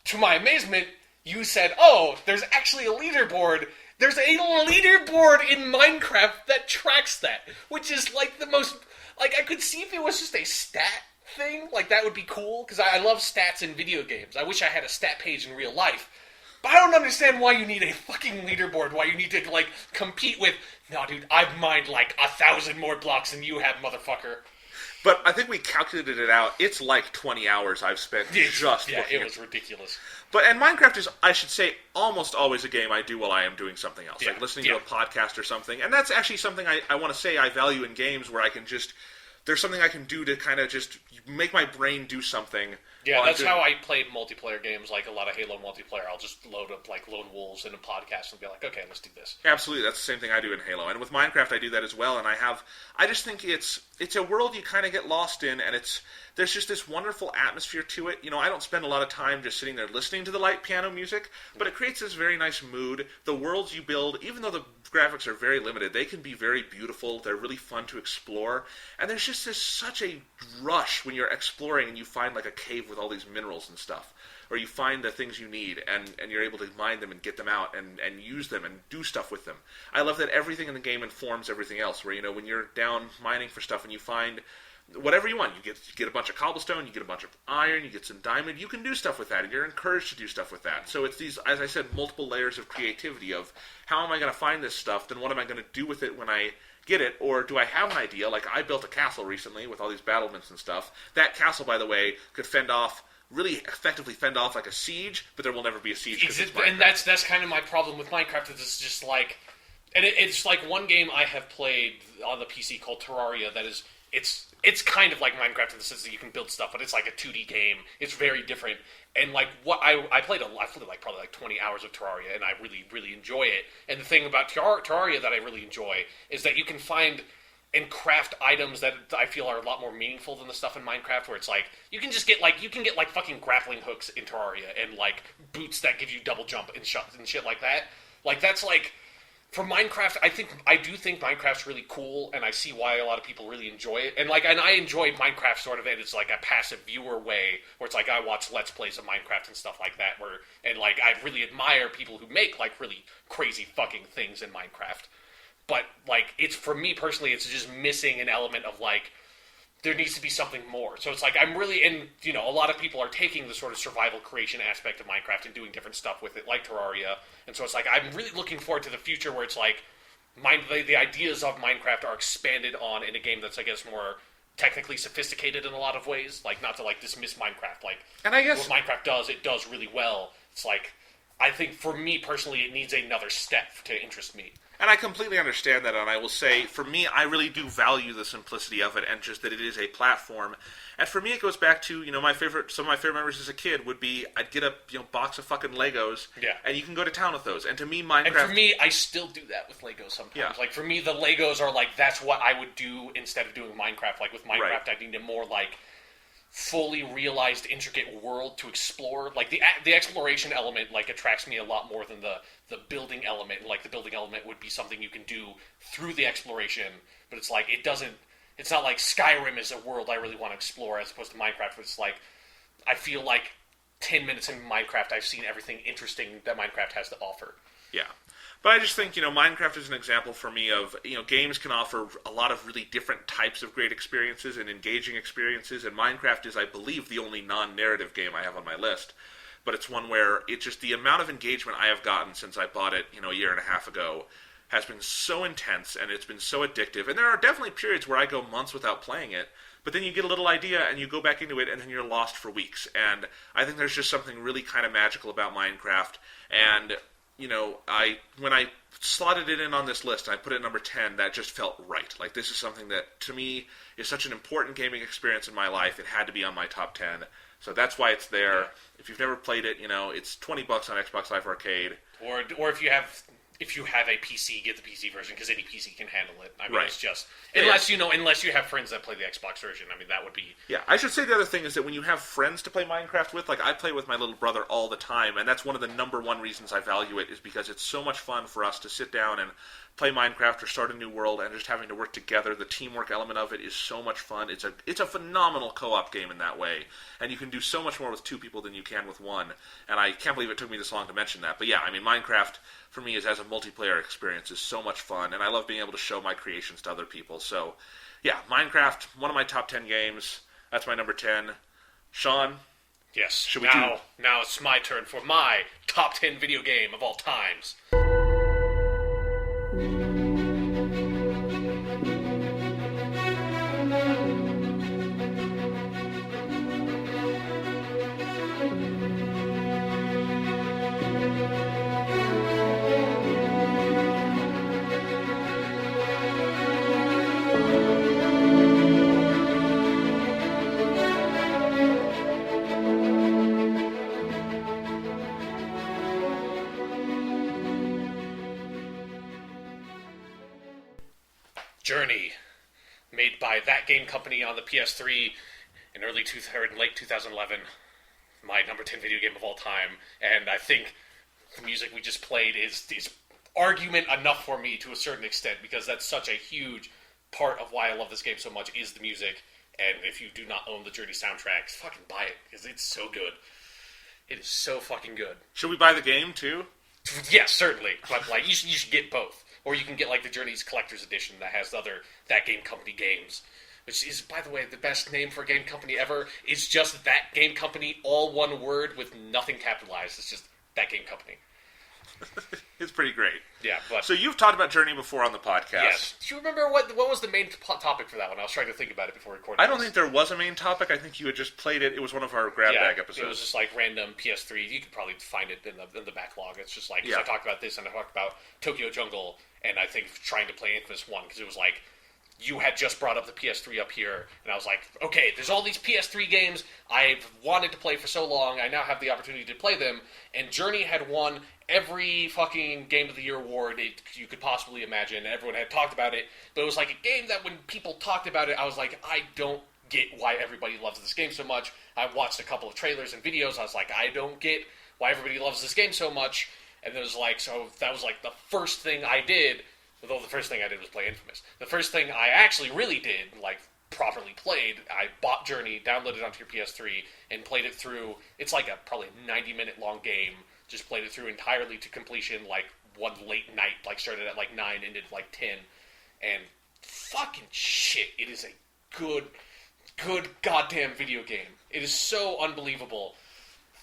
S2: to my amazement, you said, oh, there's actually a leaderboard. There's a leaderboard in Minecraft that tracks that, which is like the most, like I could see if it was just a stat thing, like that would be cool, because I love stats in video games. I wish I had a stat page in real life. But I don't understand why you need a fucking leaderboard, why you need to, like, compete with, no, dude, I've mined, like, 1,000 more blocks than you have, motherfucker.
S1: But I think we calculated it out. It's like 20 hours I've spent just looking.
S2: Yeah, it was ridiculous.
S1: And Minecraft is, I should say, almost always a game I do while I am doing something else, like listening to a podcast or something. And that's actually something I want to say I value in games, where I can just... There's something I can do to kind of just make my brain do something.
S2: Yeah, that's how I played multiplayer games, like a lot of Halo multiplayer. I'll just load up like Lone Wolves in a podcast and be like, okay, let's do this.
S1: Absolutely, that's the same thing I do in Halo. And with Minecraft, I do that as well. And I just think it's a world you kind of get lost in, and there's just this wonderful atmosphere to it. I don't spend a lot of time just sitting there listening to the light piano music, but it creates this very nice mood. The worlds you build, even though the graphics are very limited, they can be very beautiful. They're really fun to explore. And there's just such a rush when you're exploring and you find like a cave with all these minerals and stuff. Or you find the things you need and you're able to mine them and get them out and use them and do stuff with them. I love that everything in the game informs everything else, where, when you're down mining for stuff and you find whatever you want, you get a bunch of cobblestone, you get a bunch of iron, you get some diamond, you can do stuff with that, and you're encouraged to do stuff with that. So it's these, as I said, multiple layers of creativity of how am I going to find this stuff, then what am I going to do with it when I get it, or do I have an idea? Like, I built a castle recently with all these battlements and stuff. That castle, by the way, could really effectively fend off like a siege, but there will never be a siege.
S2: And that's kind of my problem with Minecraft. It's just like, and it's like one game I have played on the PC called Terraria that is, it's kind of like Minecraft in the sense that you can build stuff, but it's like a 2D game. It's very different. And like what I played like probably like 20 hours of Terraria, and I really, really enjoy it. And the thing about Terraria that I really enjoy is that you can find and craft items that I feel are a lot more meaningful than the stuff in Minecraft, where it's like you can get fucking grappling hooks in Terraria and like boots that give you double jump and shit like that. Like that's like, for Minecraft, I do think Minecraft's really cool, and I see why a lot of people really enjoy it. And I enjoy Minecraft sort of, and it's like a passive viewer way, where it's like I watch Let's Plays of Minecraft and stuff like that, and like I really admire people who make like really crazy fucking things in Minecraft. But like, it's, for me personally, it's just missing an element of like, there needs to be something more. So it's like, I'm really, and a lot of people are taking the sort of survival creation aspect of Minecraft and doing different stuff with it, like Terraria. And so it's like, I'm really looking forward to the future where it's like, the ideas of Minecraft are expanded on in a game that's, I guess, more technically sophisticated in a lot of ways. Like, not to like dismiss Minecraft. Like, and I guess what Minecraft does, it does really well. It's like, I think for me personally, it needs another step to interest me.
S1: And I completely understand that, and I will say, for me, I really do value the simplicity of it, and just that it is a platform. And for me, it goes back to, some of my favorite memories as a kid would be, I'd get a box of fucking Legos, and you can go to town with those. And to me, Minecraft...
S2: And for me, I still do that with Legos sometimes. Yeah. Like, for me, the Legos are like, that's what I would do instead of doing Minecraft. Like, with Minecraft, I need a more, like, fully realized, intricate world to explore. Like, the exploration element, like, attracts me a lot more than the building element. Like, the building element would be something you can do through the exploration, but it's like, it's not like Skyrim is a world I really want to explore, as opposed to Minecraft, where it's like, I feel like 10 minutes in Minecraft, I've seen everything interesting that Minecraft has to offer.
S1: Yeah. But I just think, Minecraft is an example for me of, games can offer a lot of really different types of great experiences and engaging experiences, and Minecraft is, I believe, the only non-narrative game I have on my list. But it's one where it's just the amount of engagement I have gotten since I bought it, a year and a half ago, has been so intense, and it's been so addictive. And there are definitely periods where I go months without playing it, but then you get a little idea, and you go back into it, and then you're lost for weeks. And I think there's just something really kind of magical about Minecraft, and when I slotted it in on this list and I put it at number 10, that just felt right. Like, this is something that, to me, is such an important gaming experience in my life. It had to be on my top 10. So that's why it's there. Yeah. If you've never played it, it's $20 on Xbox Live Arcade.
S2: Or if you have a PC, get the PC version, because any PC can handle it. I mean,
S1: right.
S2: It's just unless you have friends that play the Xbox version. I mean, that would be.
S1: Yeah, I should say the other thing is that when you have friends to play Minecraft with, like I play with my little brother all the time, and that's one of the number one reasons I value it, is because it's so much fun for us to sit down and play Minecraft or start a new world, and just having to work together. The teamwork element of it is so much fun. It's a phenomenal co-op game in that way, and you can do so much more with two people than you can with one. And I can't believe it took me this long to mention that. But yeah, I mean, Minecraft for me is, as a multiplayer experience, is so much fun, and I love being able to show my creations to other people. So yeah, Minecraft, one of my top 10 games. That's my number 10. Sean?
S2: Yes. Now it's my turn for my top 10 video game of all times. Journey, made by that game company on the PS3 in late 2011. My number 10 video game of all time, and I think the music we just played is argument enough for me to a certain extent, because that's such a huge part of why I love this game so much is the music. And if you do not own the Journey soundtrack, fucking buy it, because it's so good. It is so fucking good.
S1: Should we buy the game too?
S2: Yes, certainly. But like, you should get both. Or you can get like the Journey's Collector's Edition that has the other That Game Company games. Which is, by the way, the best name for a game company ever. It's just That Game Company, all one word with nothing capitalized. It's just That Game Company.
S1: It's pretty great.
S2: Yeah, but...
S1: So you've talked about Journey before on the podcast.
S2: Yes. Do you remember what was the main topic for that one? I was trying to think about it before recording.
S1: I don't think there was a main topic. I think you had just played it. It was one of our grab bag episodes.
S2: It was just like random PS3. You could probably find it in the backlog. It's just like, I talked about this and I talked about Tokyo Jungle, and I think trying to play Infamous 1, because it was like, you had just brought up the PS3 up here, and I was like, okay, there's all these PS3 games I've wanted to play for so long, I now have the opportunity to play them, and Journey had won every fucking Game of the Year award you could possibly imagine. Everyone had talked about it, but it was like a game that when people talked about it, I was like, I don't get why everybody loves this game so much. I watched a couple of trailers and videos, I was like, I don't get why everybody loves this game so much, and it was like, so that was like the first thing I did. Although the first thing I did was play Infamous. The first thing I actually really did, like, properly played, I bought Journey, downloaded it onto your PS3, and played it through. It's like a probably 90-minute long game. Just played it through entirely to completion, like, one late night. Like, started at, like, 9, ended at, like, 10. And fucking shit, it is a good goddamn video game. It is so unbelievable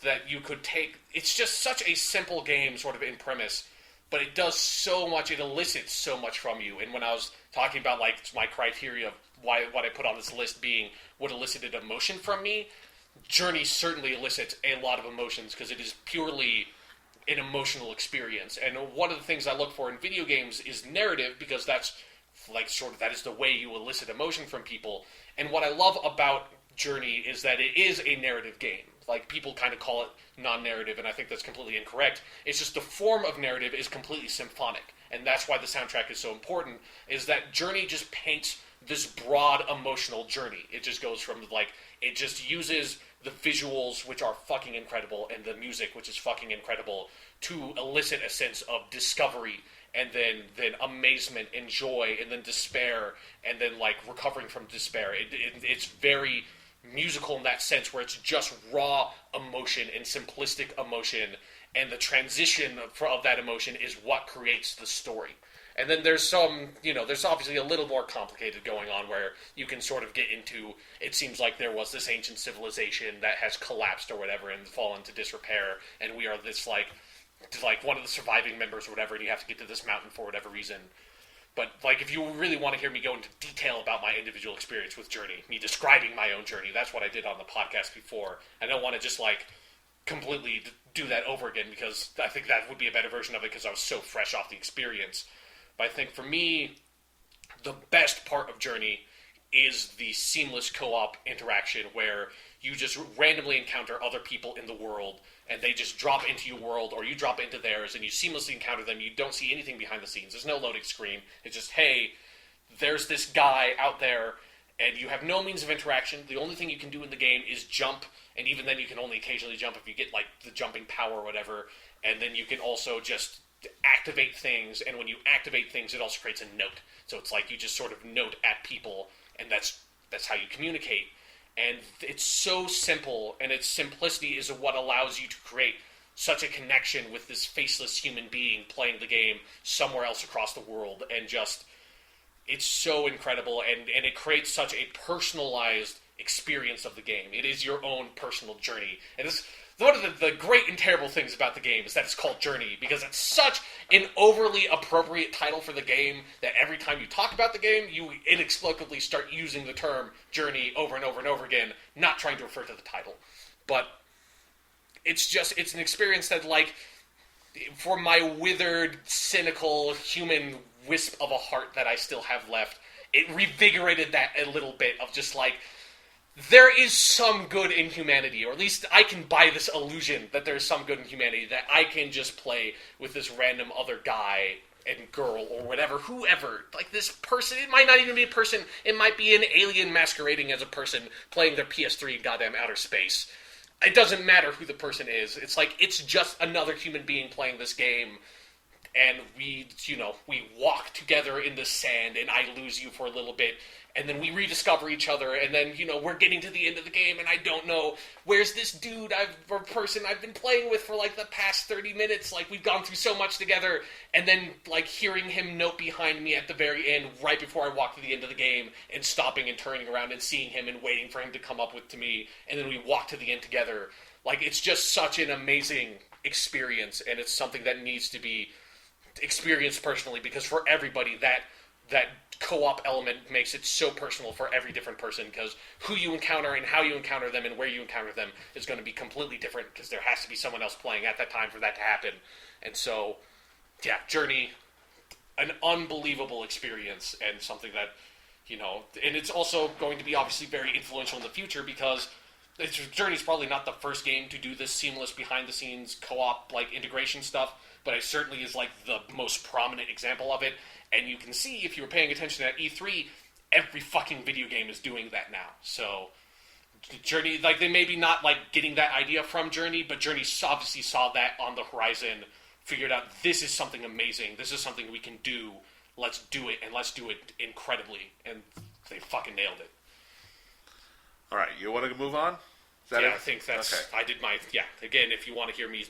S2: that you could take... It's just such a simple game, sort of, in premise, but it does so much, it elicits so much from you. And when I was talking about, like, my criteria of what I put on this list being what elicited emotion from me, Journey certainly elicits a lot of emotions, because it is purely an emotional experience. And one of the things I look for in video games is narrative, because that's, like, sort of, that is the way you elicit emotion from people. And what I love about Journey is that it is a narrative game. Like, people kind of call it non-narrative, and I think that's completely incorrect. It's just the form of narrative is completely symphonic, and that's why the soundtrack is so important, is that Journey just paints this broad emotional journey. It just goes from, like, it just uses the visuals, which are fucking incredible, and the music, which is fucking incredible, to elicit a sense of discovery, and then amazement and joy, and then despair, and then, like, recovering from despair. It's very... musical in that sense, where it's just raw emotion and simplistic emotion, and the transition of that emotion is what creates the story. And then there's there's obviously a little more complicated going on, where you can sort of get into, it seems like there was this ancient civilization that has collapsed or whatever and fallen to disrepair, and we are this, like one of the surviving members or whatever, and you have to get to this mountain for whatever reason. But, like, if you really want to hear me go into detail about my individual experience with Journey, me describing my own journey, that's what I did on the podcast before. I don't want to just, like, completely do that over again, because I think that would be a better version of it, because I was so fresh off the experience. But I think for me, the best part of Journey is the seamless co-op interaction, where you just randomly encounter other people in the world, and they just drop into your world, or you drop into theirs, and you seamlessly encounter them. You don't see anything behind the scenes. There's no loading screen. It's just, hey, there's this guy out there, and you have no means of interaction. The only thing you can do in the game is jump, and even then you can only occasionally jump if you get, like, the jumping power or whatever, and then you can also just activate things, and when you activate things, it also creates a note. So it's like you just sort of note at people, and that's how you communicate. And it's so simple, and its simplicity is what allows you to create such a connection with this faceless human being playing the game somewhere else across the world, and just, it's so incredible, and it creates such a personalized experience of the game. It is your own personal journey. And this, one of the great and terrible things about the game is that it's called Journey, because it's such an overly appropriate title for the game that every time you talk about the game, you inexplicably start using the term Journey over and over and over again, not trying to refer to the title. But it's an experience that, like, for my withered, cynical, human wisp of a heart that I still have left, it revigorated that a little bit of just, like, there is some good in humanity, or at least I can buy this illusion that there's some good in humanity, that I can just play with this random other guy and girl, or whatever, whoever. Like, this person, it might not even be a person, it might be an alien masquerading as a person playing their PS3 in goddamn outer space. It doesn't matter who the person is. It's like, it's just another human being playing this game, and we walk together in the sand, and I lose you for a little bit, and then we rediscover each other, and then, we're getting to the end of the game, and I don't know, where's this dude or person I've been playing with for, like, the past 30 minutes, like, we've gone through so much together, and then, like, hearing him note behind me at the very end, right before I walk to the end of the game, and stopping and turning around and seeing him and waiting for him to come up to me, and then we walk to the end together. Like, it's just such an amazing experience, and it's something that needs to be experienced personally, because for everybody, that co-op element makes it so personal for every different person, because who you encounter and how you encounter them and where you encounter them is going to be completely different, because there has to be someone else playing at that time for that to happen. And so, yeah, Journey, an unbelievable experience, and something that, and it's also going to be obviously very influential in the future, because Journey's probably not the first game to do this seamless behind-the-scenes co-op, like, integration stuff, but it certainly is, like, the most prominent example of it. And you can see, if you were paying attention at E3, every fucking video game is doing that now. So, Journey, like, they maybe not, like, getting that idea from Journey, but Journey obviously saw that on the horizon, figured out, this is something amazing, this is something we can do, let's do it, and let's do it incredibly. And they fucking nailed it.
S1: Alright, you want to move on? Is that
S2: yeah,
S1: it?
S2: I think that's,
S1: okay.
S2: I did my, yeah, again, if you want to hear me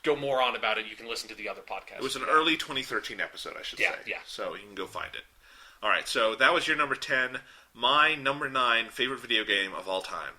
S2: go more on about it, you can listen to the other podcast.
S1: It was an early 2013 episode, I should say.
S2: Yeah.
S1: So you can go find it. All right, so that was your number 10. My number 9 favorite video game of all time.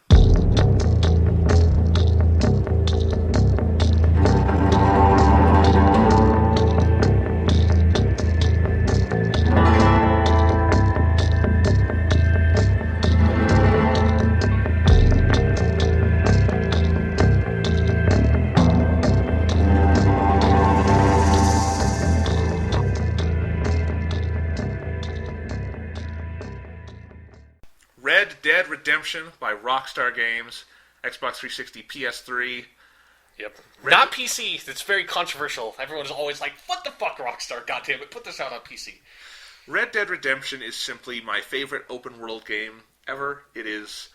S1: Red Dead Redemption by Rockstar Games, Xbox 360, PS3.
S2: Yep. Not PC. It's very controversial. Everyone's always like, what the fuck, Rockstar? Goddammit, put this out on PC.
S1: Red Dead Redemption is simply my favorite open-world game ever. It is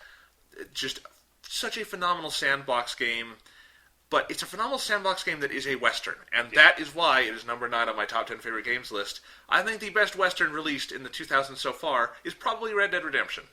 S1: just such a phenomenal sandbox game, but it's a phenomenal sandbox game that is a Western, and that is why it is number 9 on my top 10 favorite games list. I think the best Western released in the 2000s so far is probably Red Dead Redemption.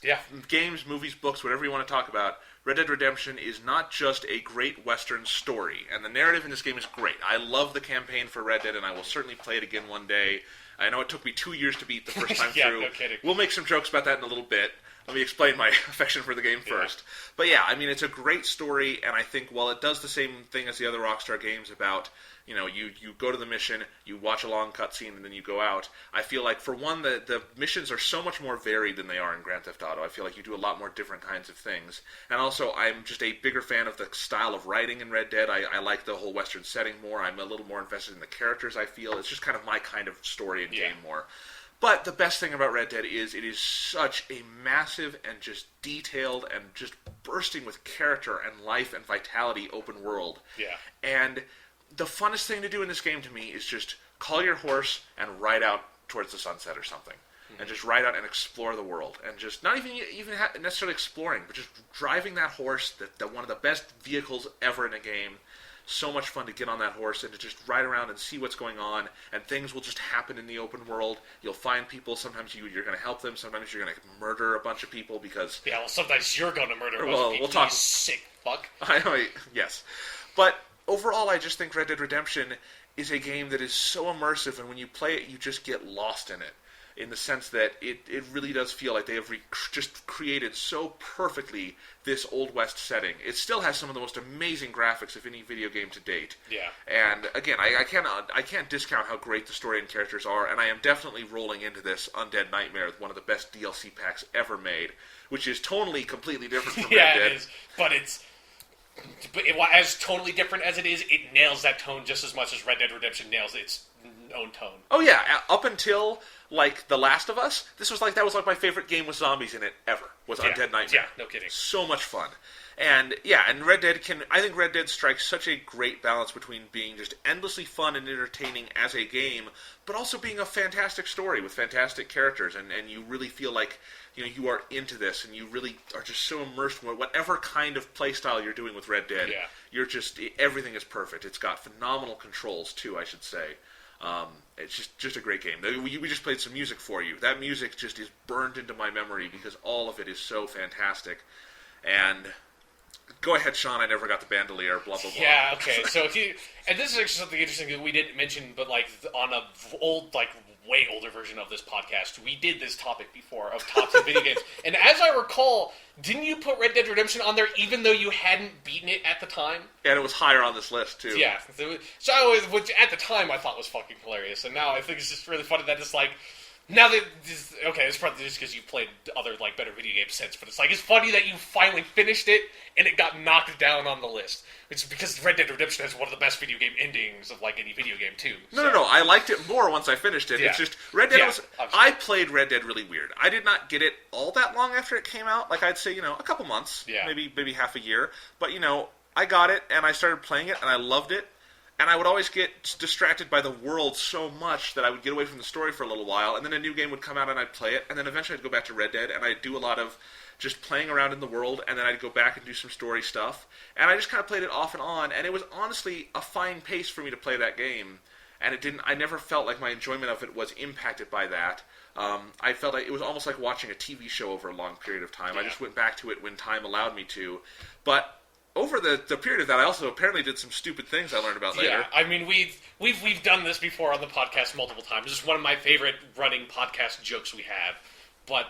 S2: Yeah.
S1: Games, movies, books, whatever you want to talk about, Red Dead Redemption is not just a great Western story, and the narrative in this game is great. I love the campaign for Red Dead, and I will certainly play it again one day. I know it took me 2 years to beat the first time
S2: yeah,
S1: through.
S2: No kidding.
S1: We'll make some jokes about that in a little bit. Let me explain my affection for the game first. But yeah, I mean, it's a great story, and I think while it does the same thing as the other Rockstar games about, you know, you go to the mission, you watch a long cutscene, and then you go out, I feel like, for one, the missions are so much more varied than they are in Grand Theft Auto. I feel like you do a lot more different kinds of things. And also, I'm just a bigger fan of the style of writing in Red Dead. I like the whole Western setting more. I'm a little more invested in the characters, I feel. It's just kind of my kind of story and game more. But the best thing about Red Dead is it is such a massive and just detailed and just bursting with character and life and vitality open world.
S2: Yeah.
S1: And the funnest thing to do in this game to me is just call your horse and ride out towards the sunset or something. Mm-hmm. And just ride out and explore the world. And just not even necessarily exploring, but just driving that horse, that one of the best vehicles ever in a game. So much fun to get on that horse and to just ride around and see what's going on, and things will just happen in the open world. You'll find people, sometimes you're going to help them, sometimes you're going to murder a bunch of people because...
S2: Yeah, well, sometimes you're going to murder a bunch of people,
S1: we'll talk...
S2: you sick fuck.
S1: I know, yes. But overall, I just think Red Dead Redemption is a game that is so immersive, and when you play it, you just get lost in it. In the sense that it really does feel like they have just created so perfectly this Old West setting. It still has some of the most amazing graphics of any video game to date.
S2: Yeah.
S1: And again, I can't discount how great the story and characters are, and I am definitely rolling into this Undead Nightmare with one of the best DLC packs ever made, which is tonally completely different from Red Dead.
S2: Yeah, it is, but as totally different as it is, it nails that tone just as much as Red Dead Redemption nails its own tone.
S1: Oh yeah, up until like The Last of Us, that was like my favorite game with zombies in it ever. Was Undead Nightmare.
S2: Yeah, no kidding.
S1: So much fun. And yeah, and Red Dead I think Red Dead strikes such a great balance between being just endlessly fun and entertaining as a game, but also being a fantastic story with fantastic characters, and you really feel like, you know, you are into this, and you really are just so immersed in whatever kind of playstyle you're doing with Red Dead.
S2: Yeah.
S1: You're just, everything is perfect. It's got phenomenal controls too, I should say. It's just a great game. We just played some music for you. That music just is burned into my memory because all of it is so fantastic. And go ahead, Sean. I never got the bandolier. Blah blah blah.
S2: Yeah. Okay. So and this is actually something interesting that we didn't mention, but like on a way older version of this podcast, we did this topic before of top 10 video games. And as I recall, didn't you put Red Dead Redemption on there even though you hadn't beaten it at the time?
S1: And it was higher on this list, too.
S2: Yeah. So which at the time I thought was fucking hilarious. And now I think it's just really funny that it's like, now that it's probably just because you've played other like better video games since, but it's like it's funny that you finally finished it and it got knocked down on the list. It's because Red Dead Redemption has one of the best video game endings of like any video game too.
S1: No. I liked it more once I finished it. Yeah. It's just Red Dead was. I played Red Dead really weird. I did not get it all that long after it came out. Like I'd say, a couple months, maybe half a year. But I got it and I started playing it and I loved it. And I would always get distracted by the world so much that I would get away from the story for a little while, and then a new game would come out and I'd play it, and then eventually I'd go back to Red Dead, and I'd do a lot of just playing around in the world, and then I'd go back and do some story stuff. And I just kind of played it off and on, and it was honestly a fine pace for me to play that game. And I never felt like my enjoyment of it was impacted by that. I felt like it was almost like watching a TV show over a long period of time. Yeah. I just went back to it when time allowed me to. But over the period of that, I also apparently did some stupid things I learned about later.
S2: Yeah, I mean, we've done this before on the podcast multiple times. This is one of my favorite running podcast jokes we have. But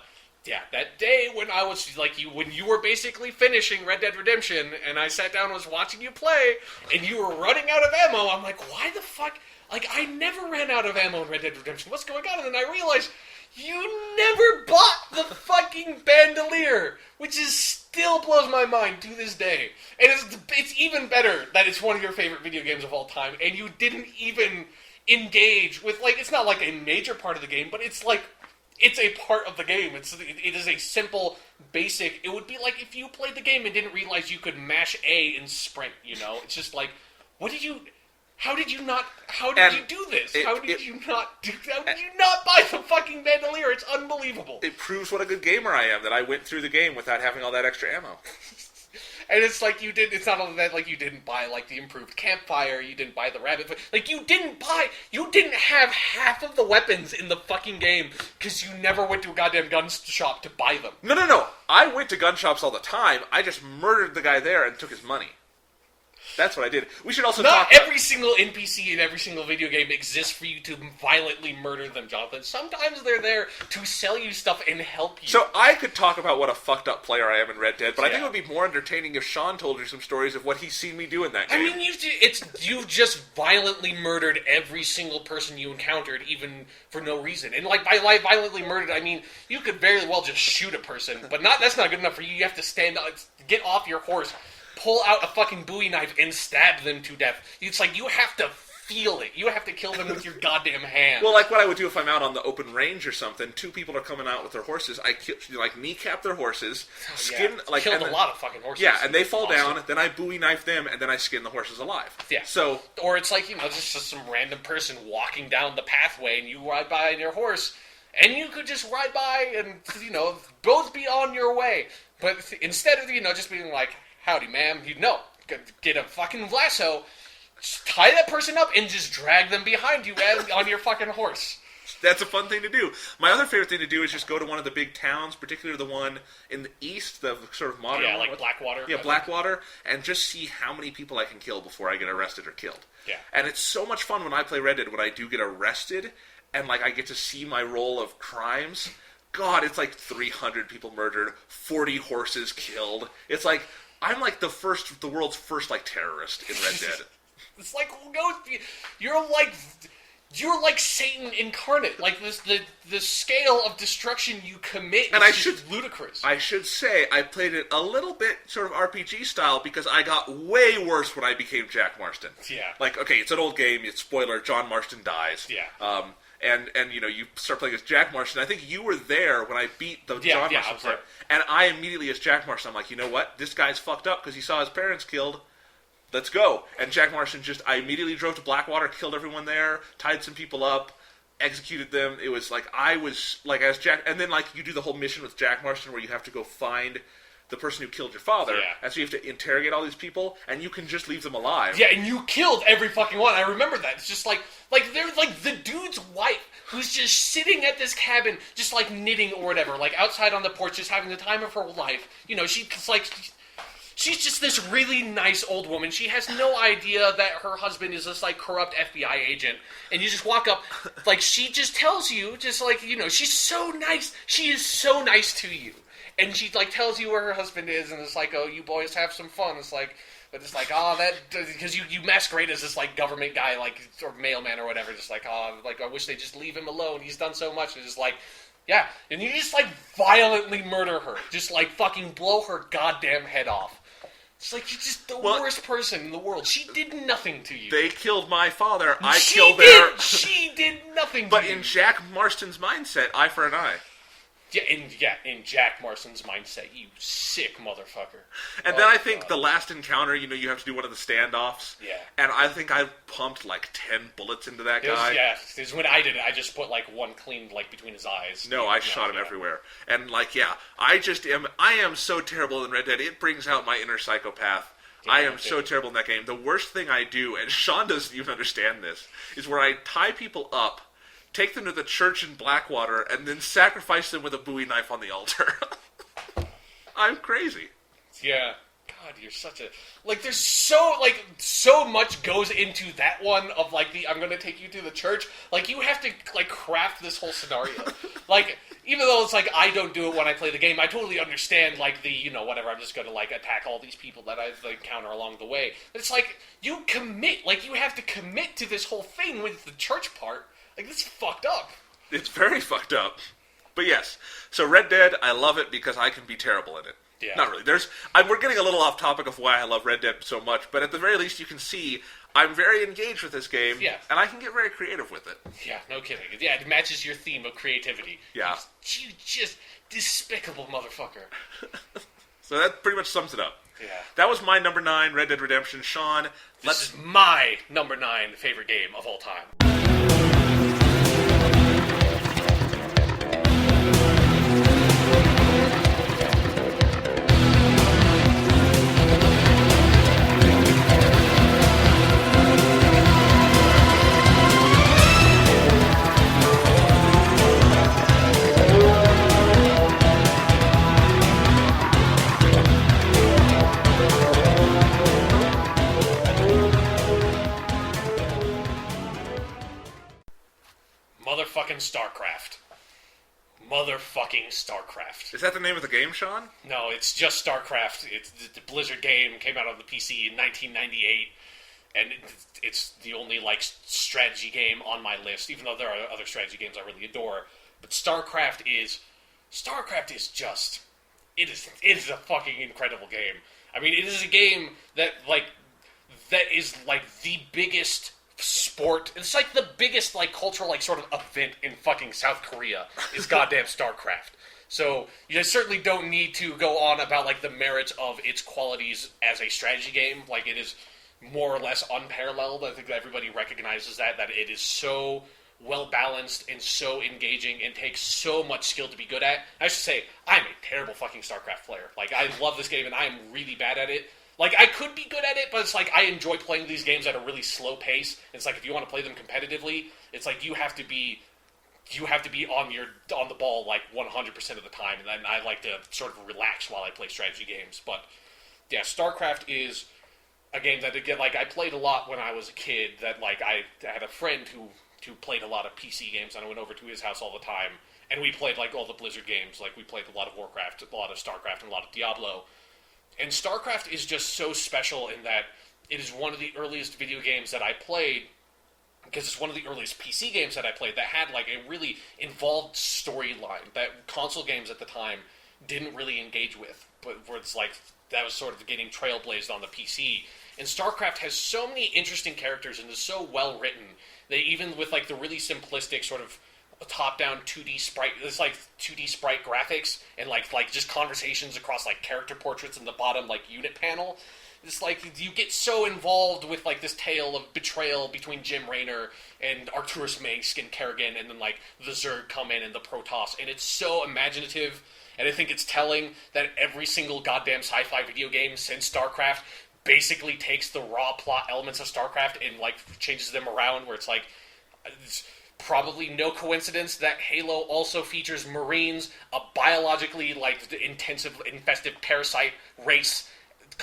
S2: yeah, that day when I was when you were basically finishing Red Dead Redemption, and I sat down and was watching you play, and you were running out of ammo, I'm like, why the fuck? Like, I never ran out of ammo in Red Dead Redemption. What's going on? And then I realized you never bought the fucking bandolier, which still blows my mind to this day. And it's even better that it's one of your favorite video games of all time, and you didn't even engage with, it's not like a major part of the game, but it's a part of the game. It is a simple, basic. It would be like if you played the game and didn't realize you could mash A and sprint. It's just like, how did you do this? How did you not buy the fucking bandolier? It's unbelievable.
S1: It proves what a good gamer I am, that I went through the game without having all that extra ammo.
S2: And it's like it's not only that, like, you didn't buy, like, the improved campfire, you didn't buy the rabbit, like, you didn't have half of the weapons in the fucking game, because you never went to a goddamn gun shop to buy them.
S1: No. I went to gun shops all the time. I just murdered the guy there and took his money. That's what I did. We should also
S2: Not every single NPC in every single video game exists for you to violently murder them, Jonathan. Sometimes they're there to sell you stuff and help you.
S1: So I could talk about what a fucked up player I am in Red Dead, but I think it would be more entertaining if Sean told you some stories of what he's seen me do in that game.
S2: I mean, you've just violently murdered every single person you encountered, even for no reason. And like by violently murdered, I mean you could very well just shoot a person, but that's not good enough for you. You have to stand up, get off your horse, pull out a fucking Bowie knife and stab them to death. It's like you have to feel it. You have to kill them with your goddamn hand.
S1: Well, like what I would do if I'm out on the open range or something, two people are coming out with their horses, I kneecap their horses, killed
S2: a lot of fucking horses.
S1: Yeah, and they fall down, then I Bowie knife them, and then I skin the horses alive.
S2: Yeah.
S1: So,
S2: or it's like, just some random person walking down the pathway and you ride by on your horse, and you could just ride by and, both be on your way. But instead of, just being like, howdy, ma'am, get a fucking lasso, tie that person up, and just drag them behind you on your fucking horse.
S1: That's a fun thing to do. My other favorite thing to do is just go to one of the big towns, particularly the one in the east, the sort of modern...
S2: Yeah, like Blackwater.
S1: Yeah, Blackwater, and just see how many people I can kill before I get arrested or killed.
S2: Yeah.
S1: And it's so much fun when I play Red Dead, when I do get arrested, and I get to see my roll of crimes. God, it's like 300 people murdered, 40 horses killed. It's like... I'm like the world's first terrorist in Red Dead.
S2: It's like you're like Satan incarnate. Like the scale of destruction you commit is ludicrous.
S1: I should say I played it a little bit sort of RPG style because I got way worse when I became Jack Marston.
S2: Yeah.
S1: It's an old game. It's spoiler. John Marston dies.
S2: Yeah.
S1: And you start playing as Jack Marston. I think you were there when I beat the John Marston part. And I immediately, as Jack Marston, I'm like, you know what? This guy's fucked up because he saw his parents killed. Let's go. And Jack Marston I immediately drove to Blackwater, killed everyone there, tied some people up, executed them. It was as Jack... And then, you do the whole mission with Jack Marston where you have to go find the person who killed your father.
S2: Yeah.
S1: And so you have to interrogate all these people, and you can just leave them alive.
S2: Yeah, and you killed every fucking one. I remember that. It's just they're the dude's wife who's just sitting at this cabin, just knitting or whatever, outside on the porch, just having the time of her life. She's just this really nice old woman. She has no idea that her husband is this corrupt FBI agent. And you just walk up, she just tells you, she's so nice. She is so nice to you. And she tells you where her husband is, and it's oh, you boys have some fun. It's but it's that because you masquerade as this government guy, or mailman or whatever. Just oh, I wish they just leave him alone. He's done so much. And it's just yeah, and you just violently murder her, just fucking blow her goddamn head off. It's you're just the worst person in the world. She did nothing to you.
S1: They killed my father. I killed their...
S2: She did nothing
S1: but
S2: to you.
S1: But in Jack Marston's mindset, eye for an eye.
S2: In Jack Marston's mindset, you sick motherfucker.
S1: And then I think the last encounter, you have to do one of the standoffs.
S2: Yeah.
S1: And I think I pumped 10 bullets into that guy.
S2: Because when I did it, I just put one clean between his eyes.
S1: No, I shot him everywhere. And I am so terrible in Red Dead. It brings out my inner psychopath. Yeah, I am so terrible in that game. The worst thing I do, and Sean doesn't even understand this, is where I tie people up, take them to the church in Blackwater, and then sacrifice them with a Bowie knife on the altar. I'm crazy.
S2: Yeah. God, you're such a... there's so much goes into that one of, I'm gonna take you to the church. You have to, craft this whole scenario. Even though it's I don't do it when I play the game, I totally understand, whatever, I'm just gonna, attack all these people that I encounter along the way. But it's you commit, you have to commit to this whole thing with the church part. This is fucked up.
S1: It's very fucked up. But yes, so Red Dead, I love it because I can be terrible in it.
S2: Yeah.
S1: Not really. We're getting a little off topic of why I love Red Dead so much, but at the very least you can see I'm very engaged with this game, and I can get very creative with it.
S2: Yeah, no kidding. Yeah, it matches your theme of creativity.
S1: Yeah.
S2: You just despicable motherfucker.
S1: So that pretty much sums it up.
S2: Yeah.
S1: That was my number 9, Red Dead Redemption. Sean,
S2: this is my number 9 favorite game of all time. Motherfucking Starcraft.
S1: Is that the name of the game, Sean?
S2: No, it's just Starcraft. It's the Blizzard game, came out on the PC in 1998, and it's the only like strategy game on my list. Even though there are other strategy games I really adore, but Starcraft is just it is a fucking incredible game. I mean, it is a game that is like the biggest sport. It's like the biggest like cultural like sort of event in fucking South Korea is goddamn Starcraft. So you certainly don't need to go on about like the merits of its qualities as a strategy game. Like it is more or less unparalleled. I think everybody recognizes that it is so well balanced and so engaging and takes so much skill to be good at. I should say I'm a terrible fucking Starcraft player. Like I love this game and I am really bad at it. Like, I could be good at it, but it's like, I enjoy playing these games at a really slow pace. It's like, if you want to play them competitively, it's like, you have to be on the ball, like, 100% of the time, and then I like to sort of relax while I play strategy games. But, yeah, StarCraft is a game that, again, like, I played a lot when I was a kid, that, like, I had a friend who played a lot of PC games, and I went over to his house all the time, and we played, like, all the Blizzard games. Like, we played a lot of Warcraft, a lot of StarCraft, and a lot of Diablo. And StarCraft is just so special in that it is one of the earliest video games that I played, because it's one of the earliest PC games that I played that had like a really involved storyline that console games at the time didn't really engage with, but where it's like that was sort of getting trailblazed on the PC. And StarCraft has so many interesting characters and is so well written that even with like the really simplistic sort of top-down 2D sprite, it's like 2D sprite graphics and like just conversations across like character portraits in the bottom like unit panel. It's like you get so involved with like this tale of betrayal between Jim Raynor and Arcturus Mengsk and Kerrigan, and then like the Zerg come in and the Protoss, and it's so imaginative. And I think it's telling that every single goddamn sci-fi video game since StarCraft basically takes the raw plot elements of StarCraft and like changes them around, where it's like it's probably no coincidence that Halo also features Marines, a biologically like intensive, infested parasite race,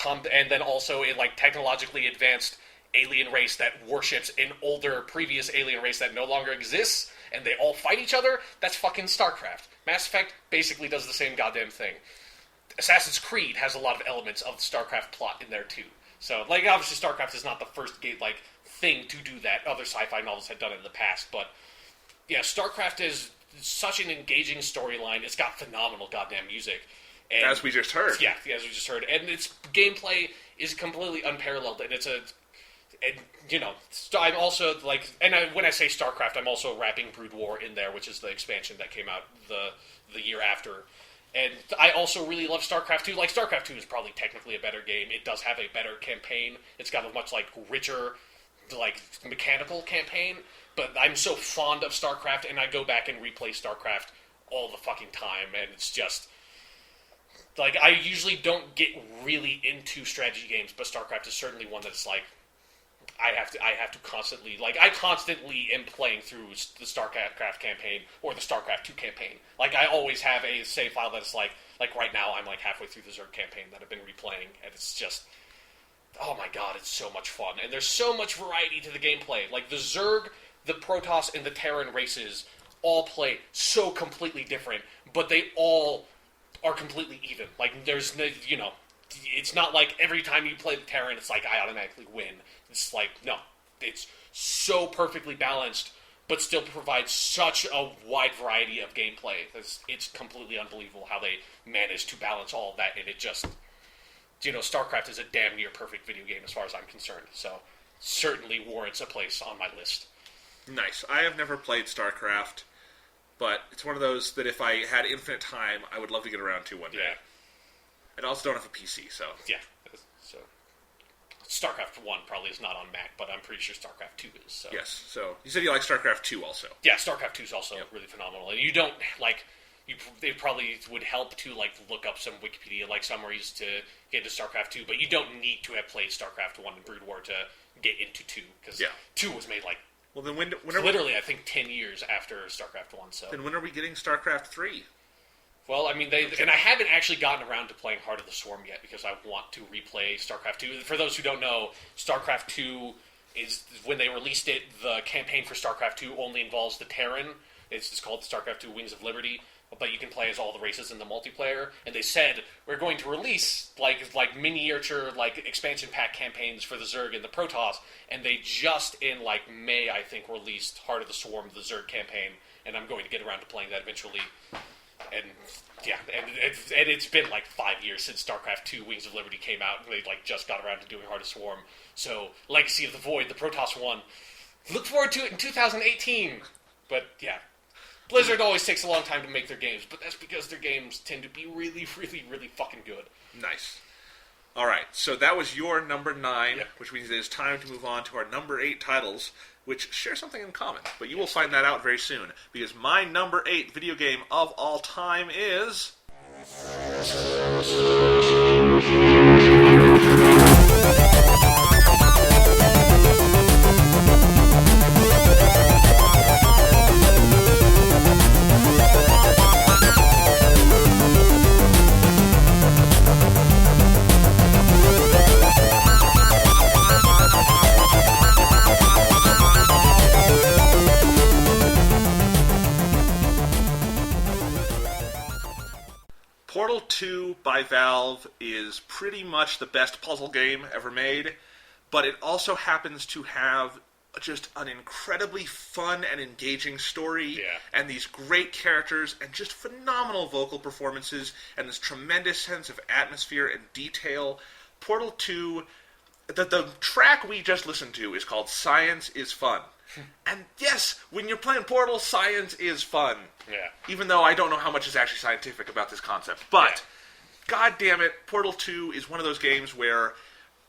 S2: and then also a like technologically advanced alien race that worships an older previous alien race that no longer exists, and they all fight each other. That's fucking StarCraft. Mass Effect basically does the same goddamn thing. Assassin's Creed has a lot of elements of the StarCraft plot in there too. So, like, obviously StarCraft is not the first game, like, thing to do that. Other sci-fi novels had done it in the past, but yeah, StarCraft is such an engaging storyline. It's got phenomenal goddamn music. And,
S1: as we just heard.
S2: Yeah, as we just heard. And its gameplay is completely unparalleled, and it's I'm also, like, when I say StarCraft, I'm also wrapping Brood War in there, which is the expansion that came out the year after. And I also really love StarCraft 2. Like, StarCraft 2 is probably technically a better game. It does have a better campaign. It's got a much, like, richer, like, mechanical campaign. But I'm so fond of StarCraft, and I go back and replay StarCraft all the fucking time, and it's just... Like, I usually don't get really into strategy games, but StarCraft is certainly one that's, like, I have to constantly... Like, I constantly am playing through the StarCraft campaign or the StarCraft 2 campaign. Like, I always have a save file that's, like right now, I'm, like, halfway through the Zerg campaign that I've been replaying, and it's just... Oh my god, it's so much fun. And there's so much variety to the gameplay. Like, the Zerg, the Protoss, and the Terran races all play so completely different, but they all are completely even. Like, there's no, it's not like every time you play the Terran, it's like, I automatically win. It's like, no. It's so perfectly balanced, but still provides such a wide variety of gameplay. It's completely unbelievable how they manage to balance all of that, and it just... StarCraft is a damn near perfect video game as far as I'm concerned, so certainly warrants a place on my list.
S1: Nice. I have never played StarCraft, but it's one of those that if I had infinite time, I would love to get around to one day.
S2: Yeah.
S1: And I also don't have a PC, so...
S2: Yeah. So StarCraft 1 probably is not on Mac, but I'm pretty sure StarCraft 2 is. So.
S1: Yes, so... You said you like StarCraft 2 also.
S2: Yeah, StarCraft 2 is also really phenomenal. And you don't, like... It probably would help to, like, look up some Wikipedia, like, summaries to get into StarCraft 2, but you don't need to have played StarCraft 1 and Brood War to get into 2, because 2 was made, like...
S1: Well, then when
S2: literally, I think 10 years after StarCraft 1, so...
S1: Then when are we getting StarCraft 3?
S2: Well, I mean, and I haven't actually gotten around to playing Heart of the Swarm yet, because I want to replay StarCraft 2. For those who don't know, StarCraft 2 is, when they released it, the campaign for StarCraft 2 only involves the Terran, It's just called Starcraft 2 Wings of Liberty, but you can play as all the races in the multiplayer. And they said we're going to release like miniature like expansion pack campaigns for the Zerg and the Protoss, and they just in like May I think released Heart of the Swarm, the Zerg campaign, and I'm going to get around to playing that eventually. And yeah, and it's been like 5 years since StarCraft 2 Wings of Liberty came out, and they like just got around to doing Heart of Swarm. So Legacy of the Void, the Protoss one, look forward to it in 2018. But yeah, Blizzard always takes a long time to make their games, but that's because their games tend to be really, really, really fucking good.
S1: Nice. All right, so that was your number 9,
S2: Yep.
S1: which means it is time to move on to our number 8 titles, which share something in common. But you will find that out very soon, because my number 8 video game of all time is... Portal 2 by Valve is pretty much the best puzzle game ever made, but it also happens to have just an incredibly fun and engaging story, and these great characters, and just phenomenal vocal performances, and this tremendous sense of atmosphere and detail. Portal 2, the track we just listened to is called Science is Fun. And yes, when you're playing Portal, science is fun.
S2: Yeah.
S1: Even though I don't know how much is actually scientific about this concept. But, god damn it, Portal 2 is one of those games where,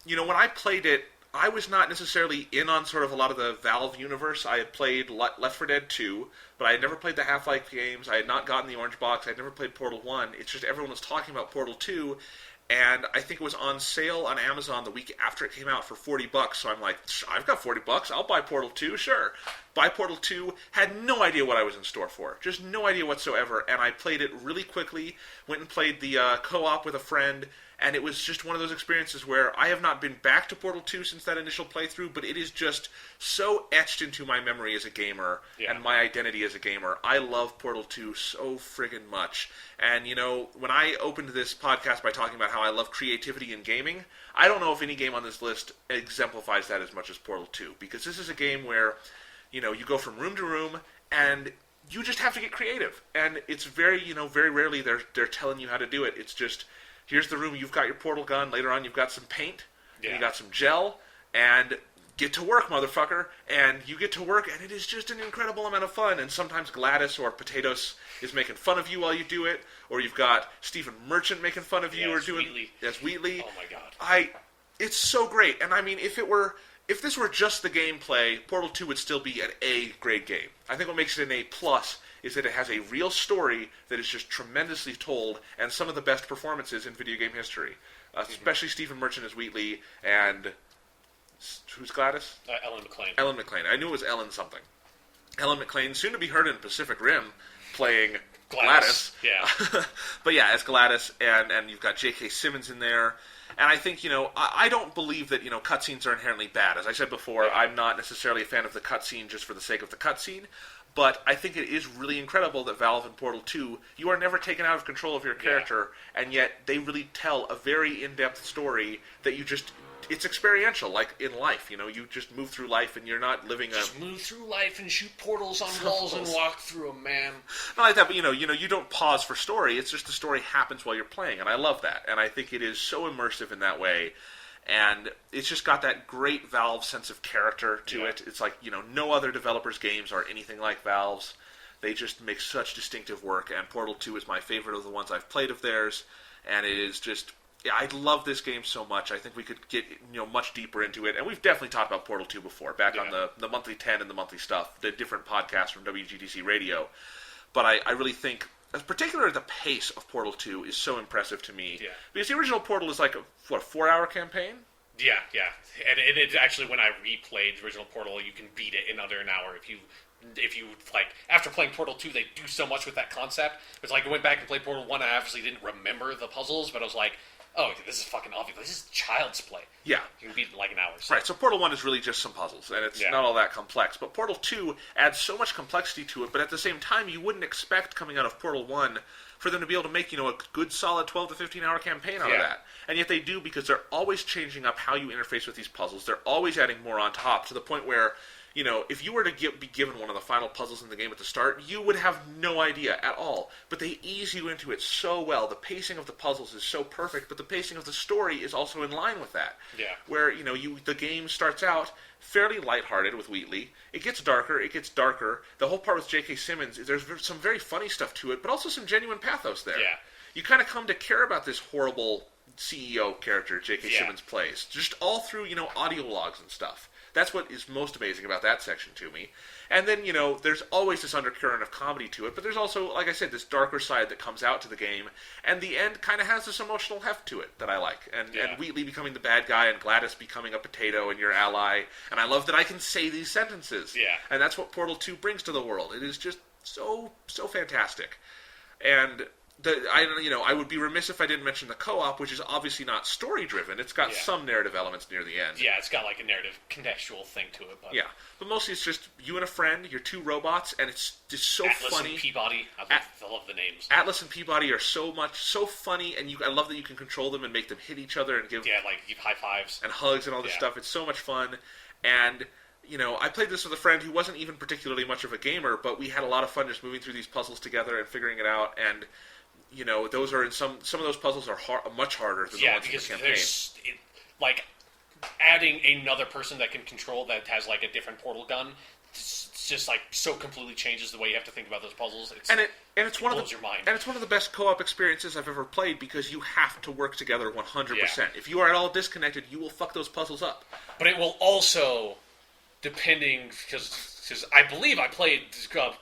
S1: you know, when I played it, I was not necessarily in on sort of a lot of the Valve universe. I had played Left 4 Dead 2, but I had never played the Half-Life games. I had not gotten the Orange Box. I had never played Portal 1. It's just everyone was talking about Portal 2, and I think it was on sale on Amazon the week after it came out for $40, so I'm like, I've got $40, I'll buy Portal 2, sure. Buy Portal 2, had no idea what I was in store for, just no idea whatsoever, and I played it really quickly, went and played the co-op with a friend, and it was just one of those experiences where I have not been back to Portal 2 since that initial playthrough, but it is just so etched into my memory as a gamer and my identity as a gamer. I love Portal 2 so friggin' much. And, you know, when I opened this podcast by talking about how I love creativity in gaming, I don't know if any game on this list exemplifies that as much as Portal 2, because this is a game where, you know, you go from room to room, and you just have to get creative. And it's very, you know, very rarely they're telling you how to do it. It's just... here's the room, you've got your portal gun, later on you've got some paint, and you got some gel, and get to work, motherfucker. And you get to work, and it is just an incredible amount of fun. And sometimes Gladys or Potatoes is making fun of you while you do it, or you've got Stephen Merchant making fun of you, or doing...
S2: Wheatley.
S1: Yes, Wheatley.
S2: Oh my god.
S1: It's so great. And I mean, if this were just the gameplay, Portal 2 would still be an A-grade game. I think what makes it an A+ is that it has a real story that is just tremendously told, and some of the best performances in video game history. Especially Stephen Merchant as Wheatley, and... who's Gladys?
S2: Ellen McLean.
S1: Ellen McLean. I knew it was Ellen something. Ellen McLean, soon to be heard in Pacific Rim, playing Gladys.
S2: Yeah.
S1: But yeah, as Gladys, and you've got J.K. Simmons in there. And I think, you know, I don't believe that, you know, cutscenes are inherently bad. As I said before, I'm not necessarily a fan of the cutscene just for the sake of the cutscene. But I think it is really incredible that Valve in Portal 2, you are never taken out of control of your character, and yet they really tell a very in-depth story that you just... it's experiential, like in life, you know, you just move through life and you're not living
S2: Just move through life and shoot portals on walls and walk through them, man.
S1: Not like that, but you know, you don't pause for story, it's just the story happens while you're playing, and I love that, and I think it is so immersive in that way, and it's just got that great Valve sense of character to it. It's like, you know, no other developer's games are anything like Valve's. They just make such distinctive work, and Portal 2 is my favorite of the ones I've played of theirs, and it is just... yeah, I love this game so much. I think we could get, you know, much deeper into it, and we've definitely talked about Portal 2 before, back on the monthly 10 and the monthly stuff, the different podcasts from WGTC Radio. But I really think, particularly the pace of Portal 2 is so impressive to me.
S2: Yeah.
S1: Because the original Portal is like a 4-hour campaign?
S2: Yeah. And it's actually, when I replayed the original Portal, you can beat it in under an hour if you like, after playing Portal 2, they do so much with that concept. It's like, I went back and played Portal 1, I obviously didn't remember the puzzles, but I was like, oh, this is fucking obvious. This is child's play.
S1: Yeah.
S2: You can beat it in like an hour. So.
S1: Right, so Portal 1 is really just some puzzles, and it's not all that complex. But Portal 2 adds so much complexity to it, but at the same time, you wouldn't expect coming out of Portal 1 for them to be able to make, a good solid 12 to 15 hour campaign out of that. And yet they do, because they're always changing up how you interface with these puzzles. They're always adding more on top, to the point where, if you were to be given one of the final puzzles in the game at the start, you would have no idea at all. But they ease you into it so well. The pacing of the puzzles is so perfect, but the pacing of the story is also in line with that.
S2: Yeah.
S1: Where, the game starts out fairly lighthearted with Wheatley. It gets darker, it gets darker. The whole part with J.K. Simmons, there's some very funny stuff to it, but also some genuine pathos there.
S2: Yeah.
S1: You kind of come to care about this horrible CEO character J.K. Simmons plays, just all through, audio logs and stuff. That's what is most amazing about that section to me. And then, there's always this undercurrent of comedy to it, but there's also, like I said, this darker side that comes out to the game, and the end kind of has this emotional heft to it that I like. And Wheatley becoming the bad guy, and Gladys becoming a potato and your ally, and I love that I can say these sentences.
S2: Yeah.
S1: And that's what Portal 2 brings to the world. It is just so fantastic. And I would be remiss if I didn't mention the co-op, which is obviously not story-driven. It's got some narrative elements near the end.
S2: Yeah, it's got like a narrative, contextual thing to it. But...
S1: Yeah, but mostly it's just you and a friend, your two robots, and it's just so
S2: Atlas
S1: funny.
S2: And Peabody, I love the names.
S1: Atlas and Peabody are so funny, and I love that you can control them and make them hit each other and give
S2: high fives
S1: and hugs and all this stuff. It's so much fun, and I played this with a friend who wasn't even particularly much of a gamer, but we had a lot of fun just moving through these puzzles together and figuring it out. And those are in some of those puzzles are much harder than the ones in the campaign.
S2: There's adding another person that can control that has like a different portal gun. It's just like so completely changes the way you have to think about those puzzles. It blows your mind.
S1: And it's one of the best co-op experiences I've ever played, because you have to work together 100%. Yeah. If you are at all disconnected, you will fuck those puzzles up.
S2: But it will also, depending, because I believe I played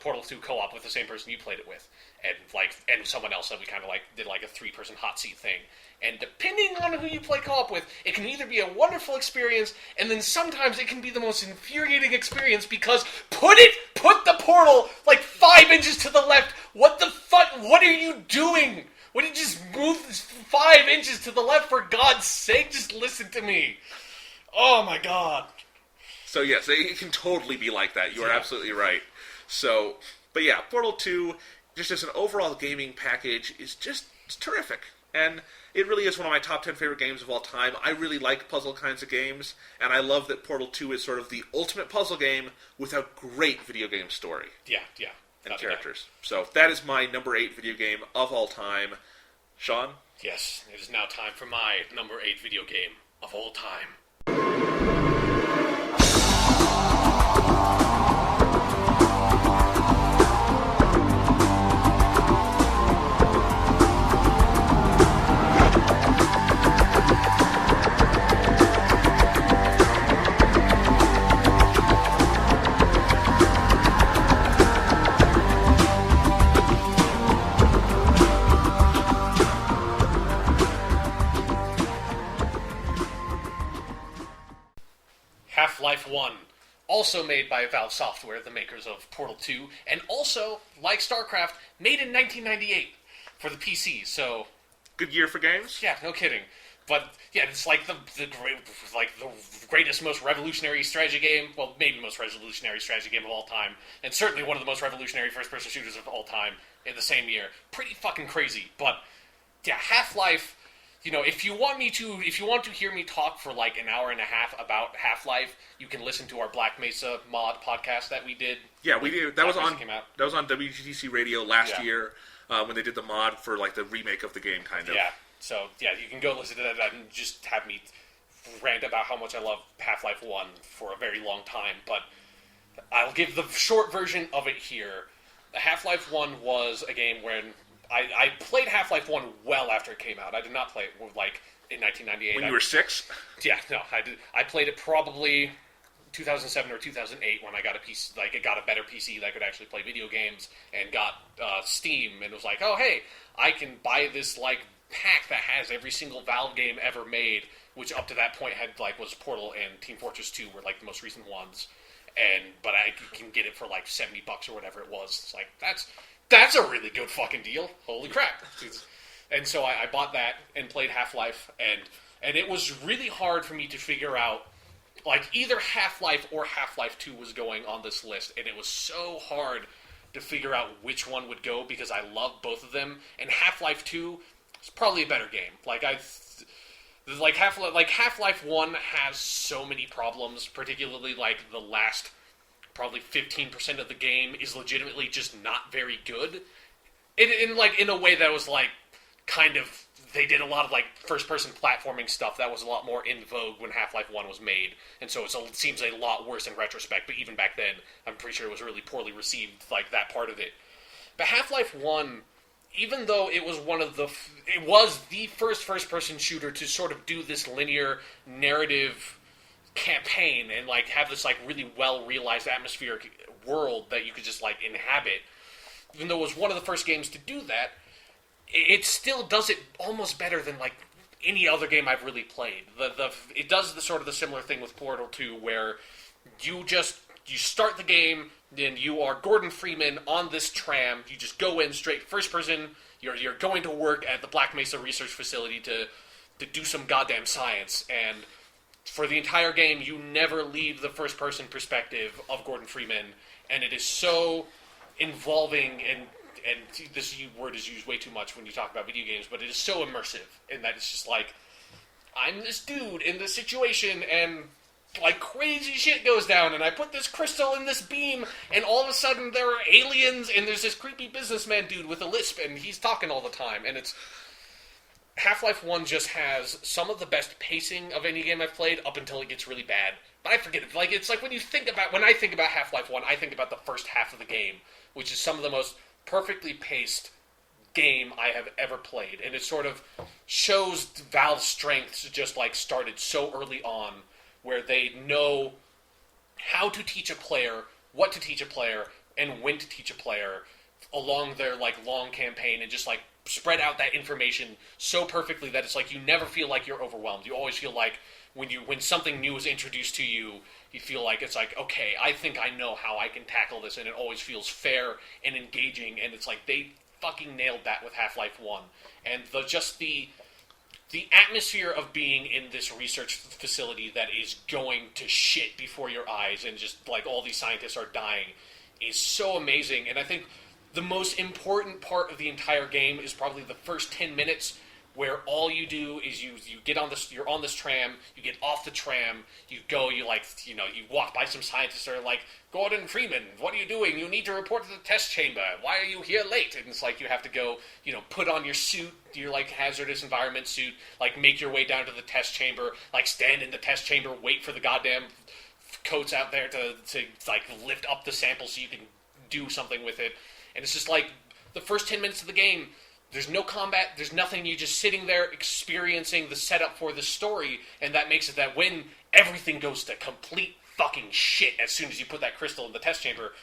S2: Portal 2 co-op with the same person you played it with, and someone else that we kind of did like a 3-person hot seat thing. And depending on who you play co-op with, it can either be a wonderful experience, and then sometimes it can be the most infuriating experience, because put the portal 5 inches to the left. What the fuck? What are you doing? What did you just move 5 inches to the left? For God's sake, just listen to me. Oh my God.
S1: So yes, it can totally be like that. You are absolutely right. So, but yeah, Portal 2, just as an overall gaming package, is just terrific. And it really is one of my top 10 favorite games of all time. I really like puzzle kinds of games, and I love that Portal 2 is sort of the ultimate puzzle game with a great video game story.
S2: Yeah.
S1: And characters. So that is my number 8 video game of all time. Sean?
S2: Yes, it is now time for my number 8 video game of all time. Half-Life 1, also made by Valve Software, the makers of Portal 2, and also, like Starcraft, made in 1998 for the PC, so...
S1: Good year for games?
S2: Yeah, no kidding. But, yeah, it's like the greatest, most revolutionary strategy game, well, maybe the most revolutionary strategy game of all time, and certainly one of the most revolutionary first-person shooters of all time in the same year. Pretty fucking crazy, but, yeah, Half-Life... if you want to hear me talk for like an hour and a half about Half-Life, you can listen to our Black Mesa mod podcast that we did.
S1: Yeah, we did. That was on WGTC Radio last year when they did the mod for like the remake of the game, kind of.
S2: Yeah. So yeah, you can go listen to that and just have me rant about how much I love Half-Life 1 for a very long time. But I'll give the short version of it here. Half-Life 1 was a game when I played Half-Life 1 well after it came out. I did not play it in 1998.
S1: When you were 6?
S2: Yeah, no, I did. I played it probably 2007 or 2008 when I got a PC, it got a better PC that could actually play video games, and got Steam, and it was like, oh hey, I can buy this pack that has every single Valve game ever made, which up to that point was Portal and Team Fortress 2 were the most recent ones, but I can get it for $70 or whatever it was. It's like that's a really good fucking deal. Holy crap. And so I bought that and played Half-Life, and it was really hard for me to figure out, like, either Half-Life or Half-Life 2 was going on this list, and it was so hard to figure out which one would go because I love both of them, and Half-Life 2 is probably a better game. Half-Life 1 has so many problems, particularly, like, the last probably 15% of the game is legitimately just not very good. In a way that was, like, kind of, they did a lot of, like, first-person platforming stuff that was a lot more in vogue when Half-Life 1 was made, and so it seems a lot worse in retrospect, but even back then, I'm pretty sure it was really poorly received, like, that part of it. But Half-Life 1, even though it was it was the first-person shooter to sort of do this linear narrative campaign and, like, have this, like, really well-realized atmospheric world that you could just, like, inhabit, even though it was one of the first games to do that, it still does it almost better than, like, any other game I've really played. It does the sort of the similar thing with Portal 2, where you start the game, and you are Gordon Freeman on this tram. You just go in straight first person. You're going to work at the Black Mesa Research Facility to do some goddamn science, and for the entire game, you never leave the first person perspective of Gordon Freeman, and it is so involving and this word is used way too much when you talk about video games, but it is so immersive in that it's just like, I'm this dude in this situation, and, like, crazy shit goes down, and I put this crystal in this beam, and all of a sudden there are aliens, and there's this creepy businessman dude with a lisp, and he's talking all the time, and it's... Half-Life 1 just has some of the best pacing of any game I've played up until it gets really bad. But I forget it. Like, it's like when I think about Half-Life 1, I think about the first half of the game, which is some of the most perfectly paced game I have ever played. And it sort of shows Valve's strengths just, like, started so early on, where they know how to teach a player, what to teach a player, and when to teach a player along their, like, long campaign, and just, like, spread out that information so perfectly that it's like you never feel like you're overwhelmed. You always feel like when something new is introduced to you, you feel like it's like, okay, I think I know how I can tackle this, and it always feels fair and engaging, and it's like they fucking nailed that with Half-Life 1. And the atmosphere of being in this research facility that is going to shit before your eyes, and just like all these scientists are dying, is so amazing. And I think the most important part of the entire game is probably the first 10 minutes, where all you do is you get on this, you're on this tram, you get off the tram, you go, you walk by some scientists that are like, Gordon Freeman, what are you doing? You need to report to the test chamber. Why are you here late? And it's like you have to go, put on your suit, your, like, hazardous environment suit, like, make your way down to the test chamber, like, stand in the test chamber, wait for the goddamn coats out there to like, lift up the sample so you can do something with it. And it's just like, the first 10 minutes of the game, there's no combat, there's nothing, you're just sitting there experiencing the setup for the story, and that makes it that when everything goes to complete fucking shit as soon as you put that crystal in the test chamber,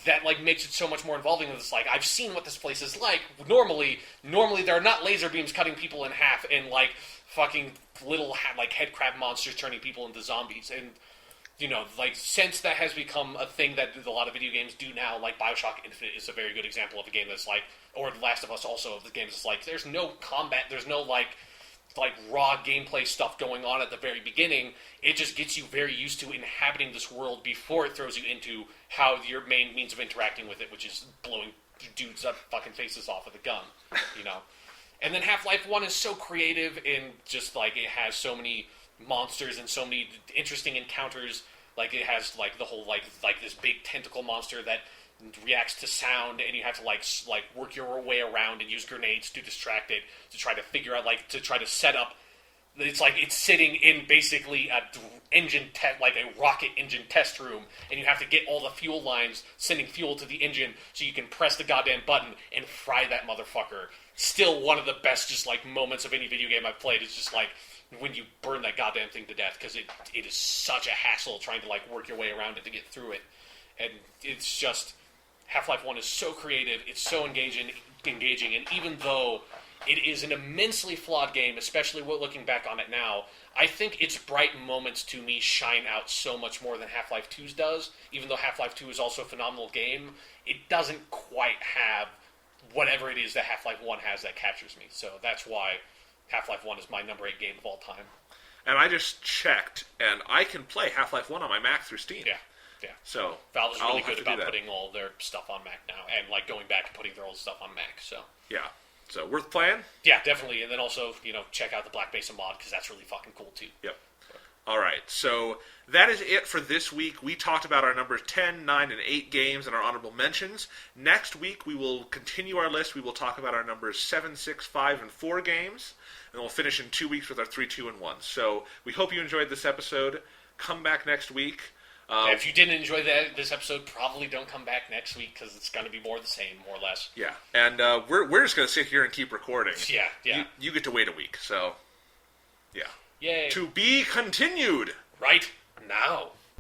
S2: that, like, makes it so much more involving. It's like, I've seen what this place is like. Normally there are not laser beams cutting people in half and, like, fucking little, like, head crab monsters turning people into zombies, and like, since that has become a thing that a lot of video games do now, like BioShock Infinite is a very good example of a game that's like, or The Last of Us also, of the games that's like, there's no combat, there's no, like raw gameplay stuff going on at the very beginning. It just gets you very used to inhabiting this world before it throws you into how your main means of interacting with it, which is blowing dudes' up fucking faces off with a gun, And then Half-Life 1 is so creative in just, like, it has so many monsters and so many interesting encounters. Like, it has, like, the whole, like this big tentacle monster that reacts to sound, and you have to, like work your way around and use grenades to distract it, to try to figure out, like, to try to set up. It's like it's sitting in basically a rocket engine test room, and you have to get all the fuel lines sending fuel to the engine so you can press the goddamn button and fry that motherfucker. Still one of the best, just, like, moments of any video game I've played. It's just like when you burn that goddamn thing to death, because it is such a hassle trying to, like, work your way around it to get through it. And it's just, Half-Life 1 is so creative, it's so engaging, and even though it is an immensely flawed game, especially looking back on it now, I think its bright moments to me shine out so much more than Half-Life 2's does. Even though Half-Life 2 is also a phenomenal game, it doesn't quite have whatever it is that Half-Life 1 has that captures me. So that's why Half-Life 1 is my number 8 game of all time.
S1: And I just checked, and I can play Half-Life 1 on my Mac through Steam.
S2: Yeah.
S1: So
S2: Valve is really
S1: I'll have
S2: good
S1: to do
S2: about
S1: that.
S2: putting all their stuff on Mac now, and like going back and putting their old stuff on Mac. So
S1: Yeah. So worth playing?
S2: yeah, definitely. And then also, check out the Black Mesa mod because that's really fucking cool too.
S1: Yep. All right, so that is it for this week. We talked about our numbers 10, 9, and 8 games and our honorable mentions. Next week, we will continue our list. We will talk about our numbers 7, 6, 5, and 4 games. And we'll finish in 2 weeks with our 3, 2, and 1. So we hope you enjoyed this episode. Come back next week.
S2: If you didn't enjoy this episode, probably don't come back next week because it's going to be more of the same, more or less.
S1: Yeah, and we're just going to sit here and keep recording.
S2: Yeah.
S1: You get to wait a week, so yeah.
S2: Yay.
S1: To be continued.
S2: Right now.